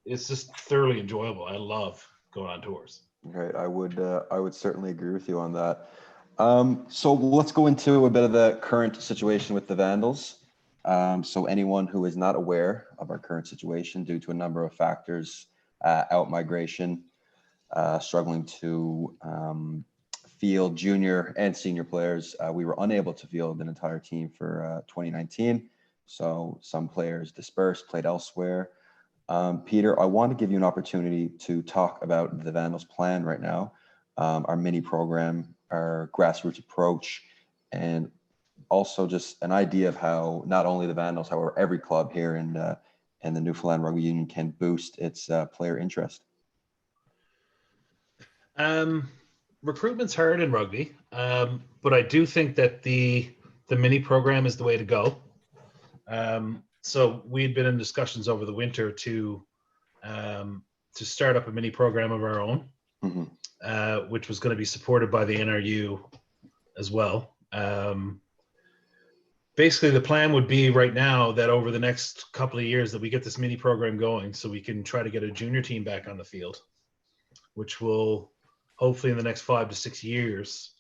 [SPEAKER 3] it's just thoroughly enjoyable. I love going on tours.
[SPEAKER 2] Right. I would certainly agree with you on that. So let's go into a bit of the current situation with the Vandals. So anyone who is not aware of our current situation due to a number of factors, out migration, struggling to field junior and senior players, we were unable to field an entire team for 2019. So some players dispersed, played elsewhere. Peter, I want to give you an opportunity to talk about the Vandals plan right now, our mini program, our grassroots approach, and also just an idea of how not only the Vandals, however, every club here in the Newfoundland Rugby Union can boost its player interest.
[SPEAKER 3] Recruitment's hard in rugby, but I do think that the mini program is the way to go. So we'd been in discussions over the winter to start up a mini program of our own,
[SPEAKER 2] Mm-hmm.
[SPEAKER 3] Which was going to be supported by the NRU as well. Basically, the plan would be right now that over the next couple of years that we get this mini program going so we can try to get a junior team back on the field, which will hopefully in the next 5 to 6 years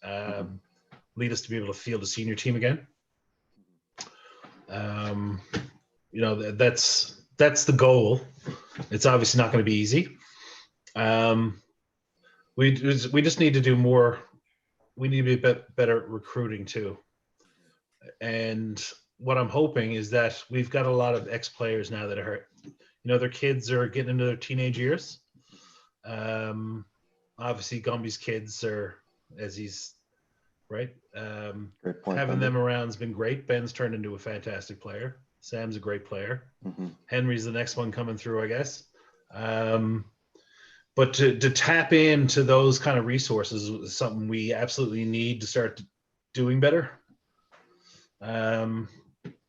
[SPEAKER 3] lead us to be able to field a senior team again. That's the goal. It's obviously not going to be easy. We just need to do more. We need to be better at recruiting too. And what I'm hoping is that we've got a lot of ex-players now that are, their kids are getting into their teenage years. Obviously Gumby's kids are, as he's right.
[SPEAKER 2] Great point.
[SPEAKER 3] Having them around has been great. Ben's turned into a fantastic player. Sam's a great player.
[SPEAKER 2] Mm-hmm.
[SPEAKER 3] Henry's the next one coming through, I guess. But to tap into those kind of resources is something we absolutely need to start doing better.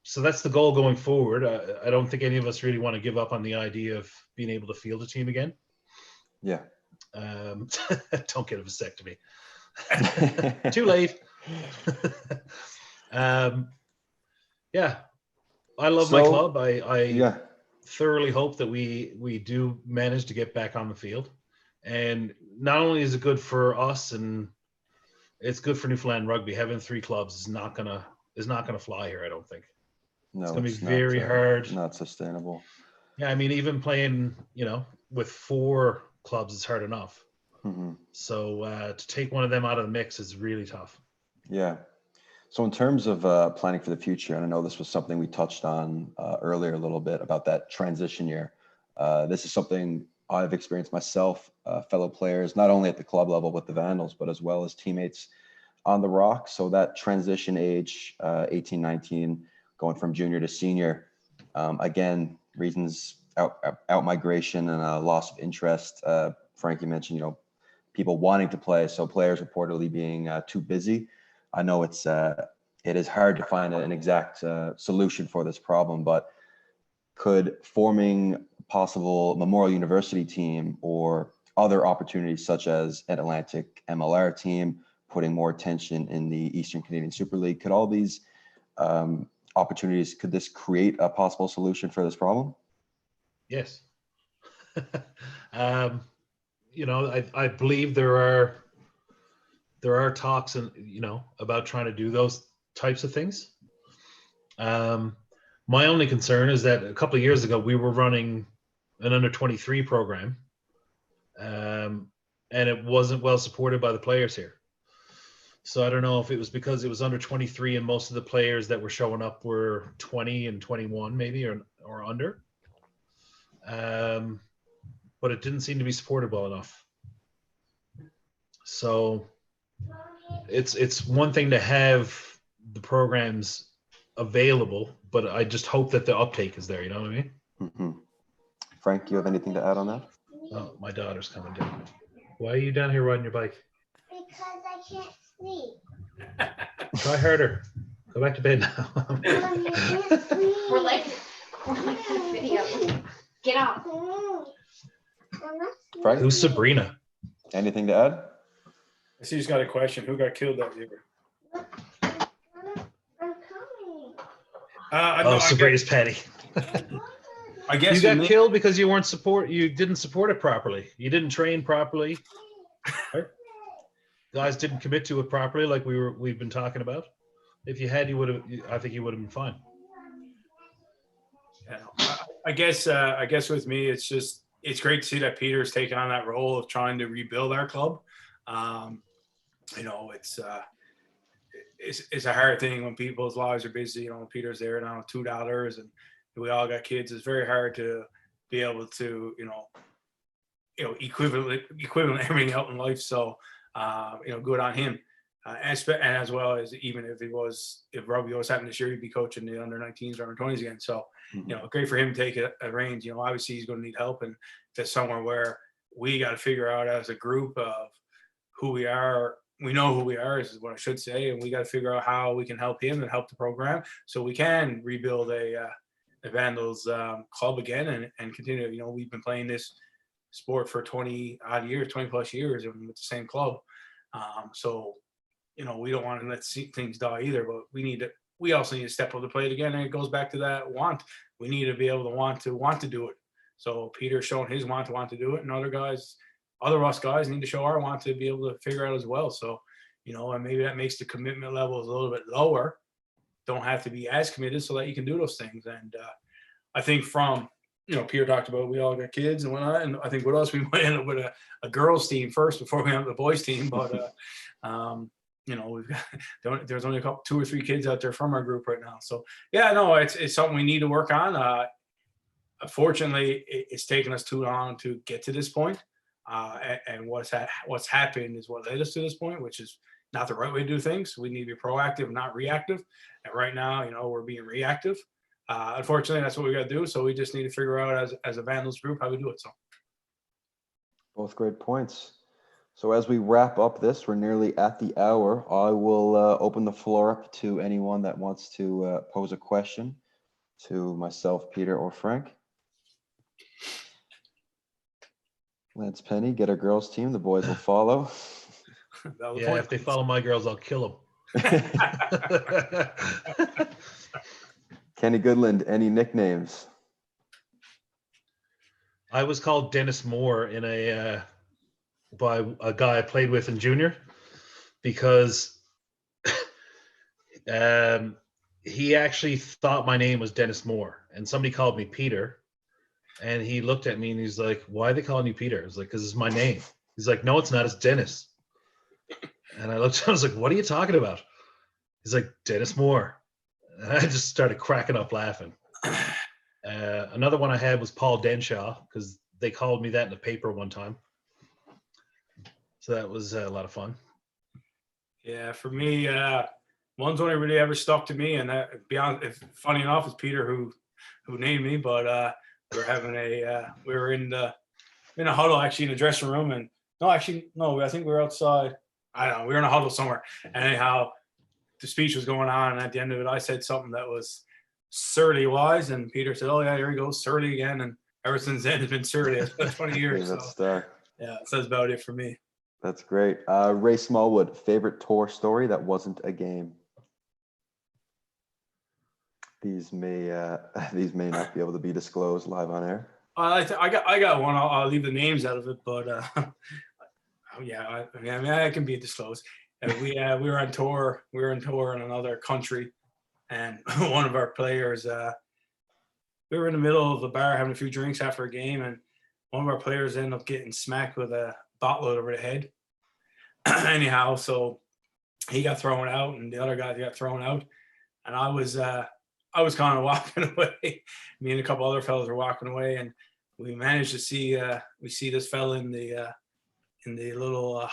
[SPEAKER 3] So that's the goal going forward. I don't think any of us really want to give up on the idea of being able to field a team again.
[SPEAKER 2] Yeah.
[SPEAKER 3] Don't get a vasectomy. Too late. Yeah. I love my club. I thoroughly hope that we do manage to get back on the field. And not only is it good for us and it's good for Newfoundland rugby, having 3 clubs is not gonna fly here, I don't think.
[SPEAKER 2] No,
[SPEAKER 3] it's gonna be very hard.
[SPEAKER 2] Not sustainable.
[SPEAKER 3] Yeah, I mean, even playing, with 4 clubs is hard enough.
[SPEAKER 2] Mm-hmm.
[SPEAKER 3] So to take one of them out of the mix is really tough.
[SPEAKER 2] Yeah. So in terms of planning for the future, and I know this was something we touched on earlier a little bit about that transition year. This is something I've experienced myself, fellow players, not only at the club level with the Vandals, but as well as teammates on the Rock. So that transition age, 18, 19, going from junior to senior, again, reasons out migration and a loss of interest. Frankie mentioned, people wanting to play, so players reportedly being too busy. I know it is hard to find an exact solution for this problem, but could forming a possible Memorial University team or other opportunities such as an Atlantic MLR team, putting more attention in the Eastern Canadian Super League, could all these opportunities, could this create a possible solution for this problem?
[SPEAKER 3] Yes. I believe there are talks and about trying to do those types of things. My only concern is that a couple of years ago we were running an under 23 program, and it wasn't well supported by the players here. So I don't know if it was because it was under 23 and most of the players that were showing up were 20 and 21 maybe or under. But it didn't seem to be supported well enough. So it's one thing to have the programs available, but I just hope that the uptake is there. You know what I mean?
[SPEAKER 2] Mm-hmm. Frank, do you have anything to add on that?
[SPEAKER 3] Oh, my daughter's coming down. Why are you down here riding your bike?
[SPEAKER 5] Because I can't
[SPEAKER 3] Try harder. Go back to bed now.
[SPEAKER 5] We're like video. Get up.
[SPEAKER 2] Frank,
[SPEAKER 3] Who's Sabrina?
[SPEAKER 2] anything to add?
[SPEAKER 4] I see he's got a question. Who got killed that year? No,
[SPEAKER 3] Sabrina's Patty.
[SPEAKER 4] I guess
[SPEAKER 3] You got killed because you you didn't support it properly. You didn't train properly. Right? Guys didn't commit to it properly, like we've been talking about. If you had, I think you would have been fine.
[SPEAKER 4] Yeah, I guess with me, it's great to see that Peter's taken on that role of trying to rebuild our club. It's a hard thing when people's lives are busy. Peter's there now, $2, and we all got kids. It's very hard to be able to equivalent everything out in life. So good on him. And as well as even if rugby was happening this year, he'd be coaching the under 19s or under 20s again. So, great for him to take a reins. Obviously he's going to need help, and that's somewhere where we got to figure out as a group of who we are. We know who we are, is what I should say, and we got to figure out how we can help him and help the program so we can rebuild a Vandals club again and continue. We've been playing this sport for 20 plus years, and with the same club. So we don't want to let things die either, but we also need to step up to play it again. And it goes back to that want. We need to be able to want to do it. So Peter's shown his want to do it, and other of us guys need to show our want to be able to figure out as well. So, and maybe that makes the commitment levels a little bit lower. Don't have to be as committed so that you can do those things. And I think from, Peter talked about we all got kids and whatnot, and I think with us, we might end up with a girls team first before we end up with a boys team. But, we've got, there's only 2 or 3 kids out there from our group right now. So, yeah, no, it's something we need to work on. Unfortunately, it's taken us too long to get to this point. And what's happened is what led us to this point, which is not the right way to do things. We need to be proactive, not reactive. And right now, we're being reactive. Unfortunately, that's what we got to do. So we just need to figure out as a Vandals group how we do it. So
[SPEAKER 2] Both great points. So as we wrap up this, we're nearly at the hour. I will open the floor up to anyone that wants to pose a question to myself, Peter, or Frank. Lance Penny, get our girls team. The boys will follow.
[SPEAKER 3] Yeah, if they follow my girls, I'll kill them.
[SPEAKER 2] Kenny Goodland, any nicknames?
[SPEAKER 3] I was called Dennis Moore by a guy I played with in junior because he actually thought my name was Dennis Moore, and somebody called me Peter. And he looked at me and he's like, "Why are they calling you Peter?" I was like, "Because it's my name." He's like, "No, it's not. It's Dennis." And I looked, I was like, "What are you talking about?" He's like, "Dennis Moore." And I just started cracking up laughing. Another one I had was Paul Denshaw, because they called me that in the paper one time. So that was a lot of fun.
[SPEAKER 4] Yeah, for me, one's only really ever stuck to me, and that, funny enough, it's Peter who named me, but we were in a huddle actually in the dressing room, and I think we were outside. I don't know, we were in a huddle somewhere, and anyhow, the speech was going on, and at the end of it, I said something that was surly wise, and Peter said, "Oh yeah, here we go, surly again," and ever since then it's been surly. It's been 20 years. So, yeah, that's about it for me.
[SPEAKER 2] That's great. Ray Smallwood, favorite tour story that wasn't a game? These may not be able to be disclosed live on air.
[SPEAKER 4] I got one. I'll leave the names out of it, but I can be disclosed. We were on tour. We were on tour in another country, and one of our players. We were in the middle of the bar having a few drinks after a game, and one of our players ended up getting smacked with a bottle over the head. Anyhow, so he got thrown out, and the other guy got thrown out, and I was kind of walking away. Me and a couple other fellas were walking away, and we managed to see this fella in the little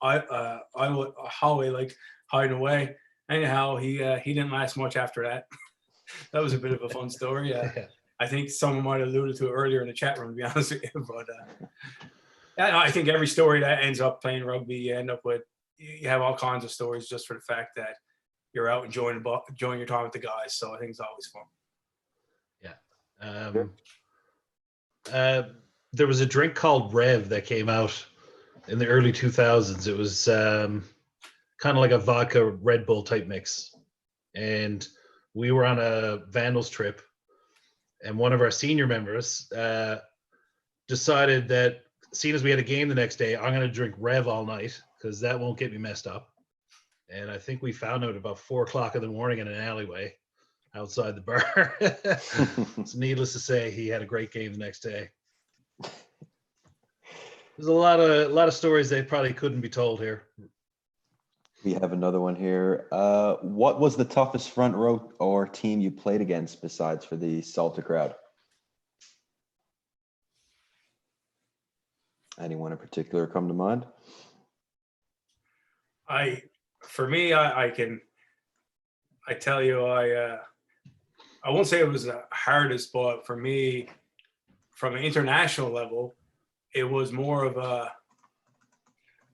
[SPEAKER 4] hallway, like hiding away. Anyhow, he didn't last much after that. That was a bit of a fun story. I think someone might have alluded to it earlier in the chat room, to be honest with you. But I think every story that ends up playing rugby, you end up with you have all kinds of stories just for the fact that you're out enjoying your time with the guys. So I think it's always fun.
[SPEAKER 3] There was a drink called Rev that came out in the early 2000s. It was kind of like a vodka Red Bull type mix. And we were on a Vandals trip, and one of our senior members decided that, seeing as we had a game the next day, I'm going to drink Rev all night because that won't get me messed up. And I think we found out about 4:00 in the morning in an alleyway outside the bar. It's needless to say, he had a great game the next day. There's a lot of stories that probably couldn't be told here.
[SPEAKER 2] We have another one here. What was the toughest front row or team you played against besides for the Celtic crowd? Anyone in particular come to mind?
[SPEAKER 4] For me, I tell you, I won't say it was the hardest, but for me, from an international level, it was more of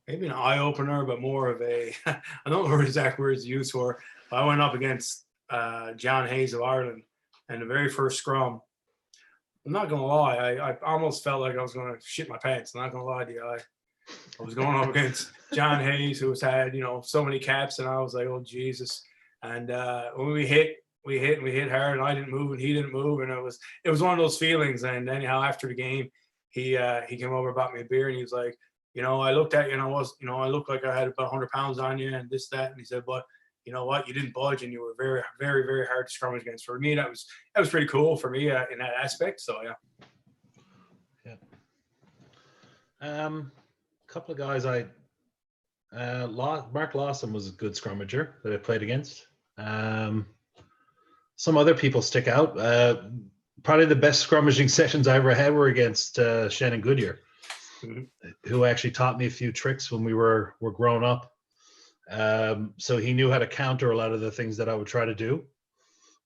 [SPEAKER 4] maybe an eye opener, but more of I don't know what exact words to use for. I went up against John Hayes of Ireland, and the very first scrum, I'm not gonna lie, I almost felt like I was gonna shit my pants. I'm not gonna lie to you. I was going up against John Hayes, who had so many caps, and I was like, oh Jesus. And when we hit hard, and I didn't move, and he didn't move, and it was one of those feelings. And anyhow, after the game, he came over, bought me a beer, and he was like, I looked at you, and I looked like I had about 100 pounds on you, and this, that, and he said, but you know what, you didn't budge, and you were very, very, very hard to scrummage against. For me, that was pretty cool for me in that aspect. So yeah.
[SPEAKER 3] Couple of guys Mark Lawson was a good scrummager that I played against. Some other people stick out. Probably the best scrummaging sessions I ever had were against Shannon Goodyear, who actually taught me a few tricks when we were growing up. So he knew how to counter a lot of the things that I would try to do,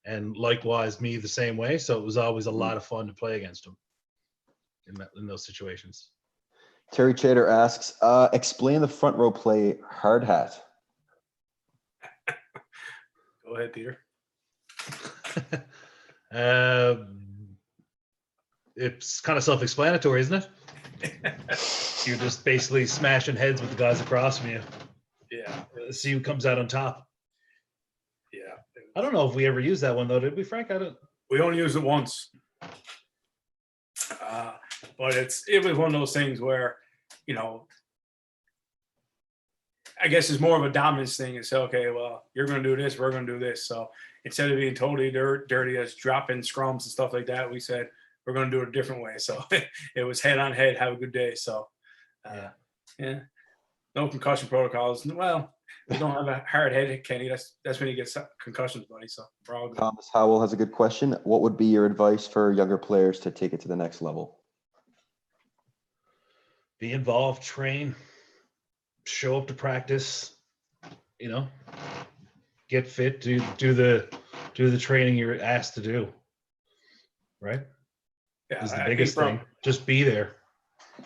[SPEAKER 3] and likewise me the same way. So it was always a lot of fun to play against him in those situations.
[SPEAKER 2] Terry Chater asks, explain the front row play hard hat.
[SPEAKER 4] Go ahead, Peter.
[SPEAKER 3] It's kind of self-explanatory, isn't it? You're just basically smashing heads with the guys across from you.
[SPEAKER 4] Yeah.
[SPEAKER 3] See who comes out on top.
[SPEAKER 4] Yeah.
[SPEAKER 3] I don't know if we ever used that one though, did we, Frank?
[SPEAKER 4] We only used it once. But it was one of those things where, I guess it's more of a dominance thing. It's okay, well, you're going to do this, we're going to do this. So instead of being totally dirty as dropping scrums and stuff like that, we said we're going to do it a different way. So it was head on head, have a good day. So yeah, no concussion protocols. Well, we don't have a hard head, Kenny. That's when you get concussions, buddy. So we're all good.
[SPEAKER 2] Thomas Howell has a good question. What would be your advice for younger players to take it to the next level?
[SPEAKER 3] Be involved, train, show up to practice, get fit, do the training you're asked to do. Right?
[SPEAKER 4] Yeah,
[SPEAKER 3] is the biggest thing. Just be there.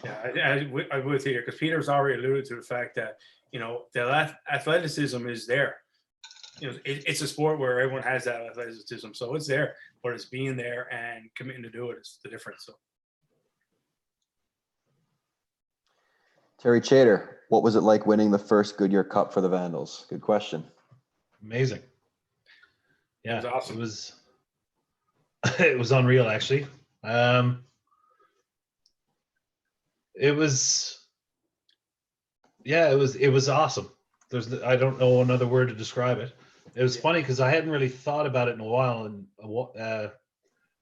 [SPEAKER 4] Yeah, I would here because Peter's already alluded to the fact that the athleticism is there. It's a sport where everyone has that athleticism, so it's there, but it's being there and committing to do it is the difference. So.
[SPEAKER 2] Terry Chater, what was it like winning the first Goodyear Cup for the Vandals? Good question.
[SPEAKER 3] Amazing. Yeah,
[SPEAKER 4] it was awesome.
[SPEAKER 3] It was unreal, actually. It was awesome. I don't know another word to describe it. It was funny because I hadn't really thought about it in a while, and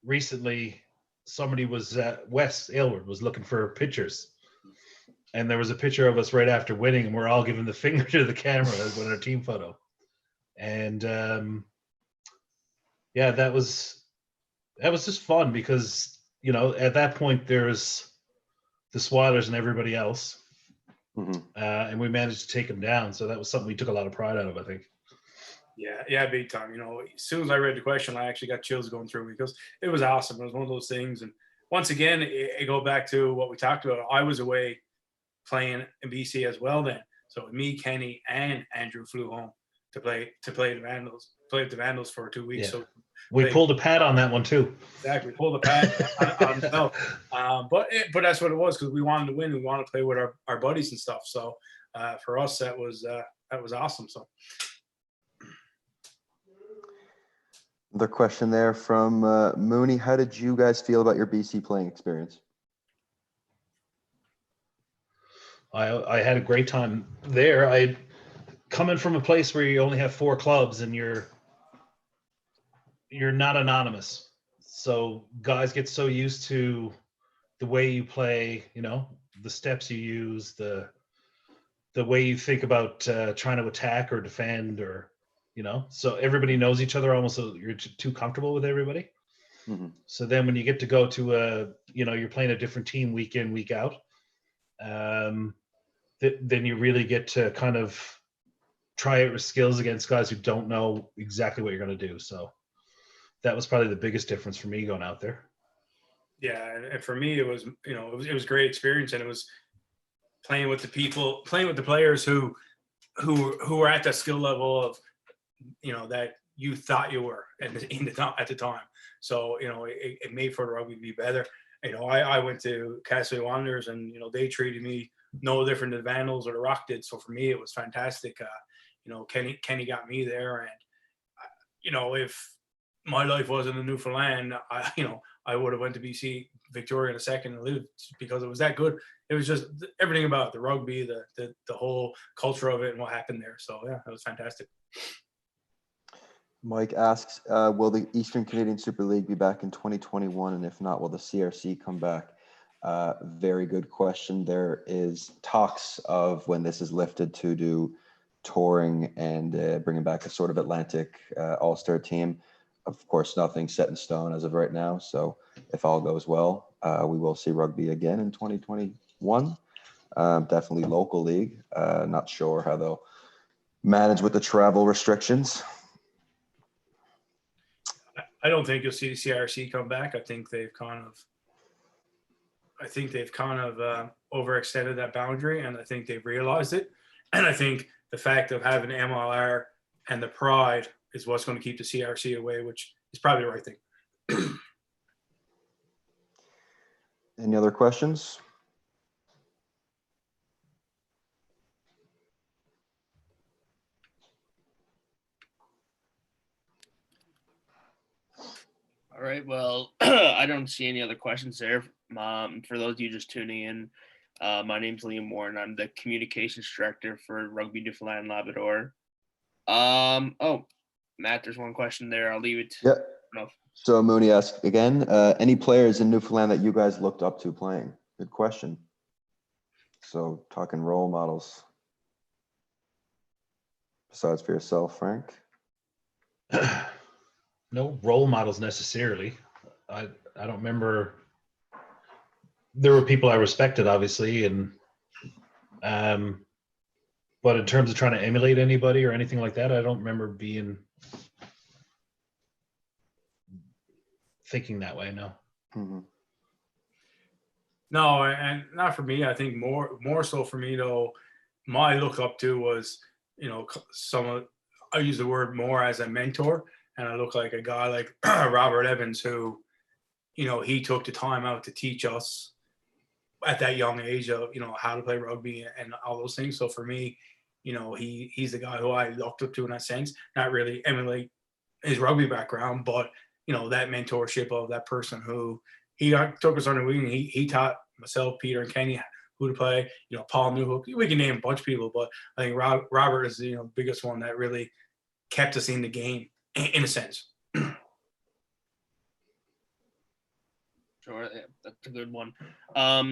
[SPEAKER 3] recently somebody was Wes Aylward was looking for pictures, and there was a picture of us right after winning, and we're all giving the finger to the camera with our team photo, and that was just fun because at that point there's the Swailers and everybody else. And we managed to take them down. So that was something we took a lot of pride out of, I think.
[SPEAKER 4] Yeah, big time. As soon as I read the question, I actually got chills going through me because it was awesome. It was one of those things. And once again, it go back to what we talked about. I was away playing in BC as well then. So me, Kenny, and Andrew flew home to play the Vandals. Played the Vandals for 2 weeks.
[SPEAKER 3] Yeah.
[SPEAKER 4] So
[SPEAKER 3] We pulled a pad on that one too.
[SPEAKER 4] exactly pulled a pad on himself. But that's what it was, because we wanted to win. We wanted to play with our buddies and stuff. So for us, that was awesome. So.
[SPEAKER 2] Another question there from Mooney. How did you guys feel about your BC playing experience?
[SPEAKER 3] I had a great time there. I coming from a place where you only have 4 clubs and you're not anonymous. So guys get so used to the way you play, the steps you use, the way you think about trying to attack or defend, or so everybody knows each other almost, so you're too comfortable with everybody.
[SPEAKER 2] Mm-hmm.
[SPEAKER 3] So then when you get to go to you're playing a different team week in, week out, then you really get to kind of try out your skills against guys who don't know exactly what you're going to do. So that was probably the biggest difference for me going out there.
[SPEAKER 4] Yeah, and for me, it was it was a great experience, and it was playing with the players who were at that skill level of that you thought you were at the time. So it made for the rugby to be better. I went to Castle Wanderers, and they treated me no different than the Vandals or the Rock did. So for me, it was fantastic. Kenny got me there, and if my life wasn't in Newfoundland, I would have went to BC Victoria in a second and lived, because it was that good. It was just everything about the rugby, the whole culture of it, and what happened there. So yeah, it was fantastic.
[SPEAKER 2] Mike asks, will the Eastern Canadian Super League be back in 2021? And if not, will the CRC come back? Very good question. There is talks of, when this is lifted, to do touring and bringing back a sort of Atlantic all-star team. Of course, nothing set in stone as of right now. So if all goes well, we will see rugby again in 2021. Definitely local league. Not sure how they'll manage with the travel restrictions.
[SPEAKER 4] I don't think you'll see the CRC come back. I think they've kind of overextended that boundary, and I think they've realized it. And I think the fact of having MLR and the pride is what's going to keep the CRC away, which is probably the right thing.
[SPEAKER 2] Any other questions?
[SPEAKER 1] All right. Well, I don't see any other questions there. For those of you just tuning in, my name's Liam Warren. I'm the communications director for Rugby Newfoundland Labrador. Oh, Matt, there's one question there. I'll leave it.
[SPEAKER 2] Yeah. So Mooney asked again, any players in Newfoundland that you guys looked up to playing? Good question. So talking role models. Besides for yourself, Frank?
[SPEAKER 3] No role models necessarily. I don't remember. There were people I respected, obviously, and but in terms of trying to emulate anybody or anything like that, I don't remember thinking that way. No.
[SPEAKER 2] Mm-hmm.
[SPEAKER 4] No, and not for me. I think more so for me though, my look up to was, I use the word more as a mentor, and I look like a guy like Robert Evans, who, he took the time out to teach us at that young age of, how to play rugby and all those things. So for me, he's the guy who I looked up to in that sense, not really emulate his rugby background, but, that mentorship of that person who took us under wing. He taught myself, Peter, and Kenny who to play. Paul Newhook. We can name a bunch of people, but I think Robert is the biggest one that really kept us in the game, in a sense.
[SPEAKER 1] Sure, that's a good one.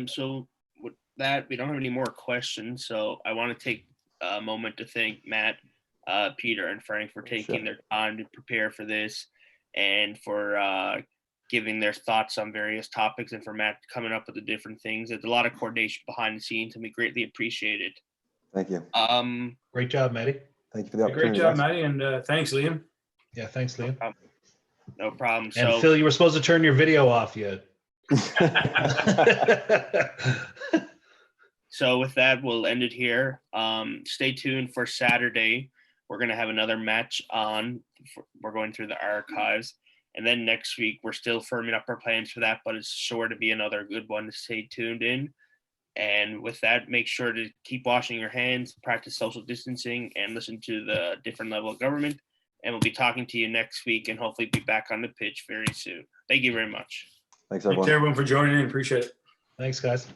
[SPEAKER 1] So with that, we don't have any more questions. So I want to take a moment to thank Matt, Peter, and Frank for taking their time to prepare for this, and for giving their thoughts on various topics, and for Matt coming up with the different things. There's a lot of coordination behind the scenes, and we greatly appreciate it.
[SPEAKER 2] Thank you.
[SPEAKER 3] Great job, Matty.
[SPEAKER 2] Thank you for the opportunity.
[SPEAKER 4] Great job, Matty, and thanks, Liam.
[SPEAKER 3] Yeah, thanks, Liam.
[SPEAKER 1] No problem.
[SPEAKER 3] And
[SPEAKER 1] So,
[SPEAKER 3] Phil, you were supposed to turn your video off yet.
[SPEAKER 1] So with that, we'll end it here. Stay tuned for Saturday. We're going to have another match on. We're going through the archives. And then next week, we're still firming up our plans for that, but it's sure to be another good one to stay tuned in. And with that, make sure to keep washing your hands, practice social distancing, and listen to the different level of government. And we'll be talking to you next week and hopefully be back on the pitch very soon. Thank you very much.
[SPEAKER 2] Thanks,
[SPEAKER 4] Thanks
[SPEAKER 2] everyone.
[SPEAKER 4] everyone for joining in. Appreciate it.
[SPEAKER 3] Thanks, guys.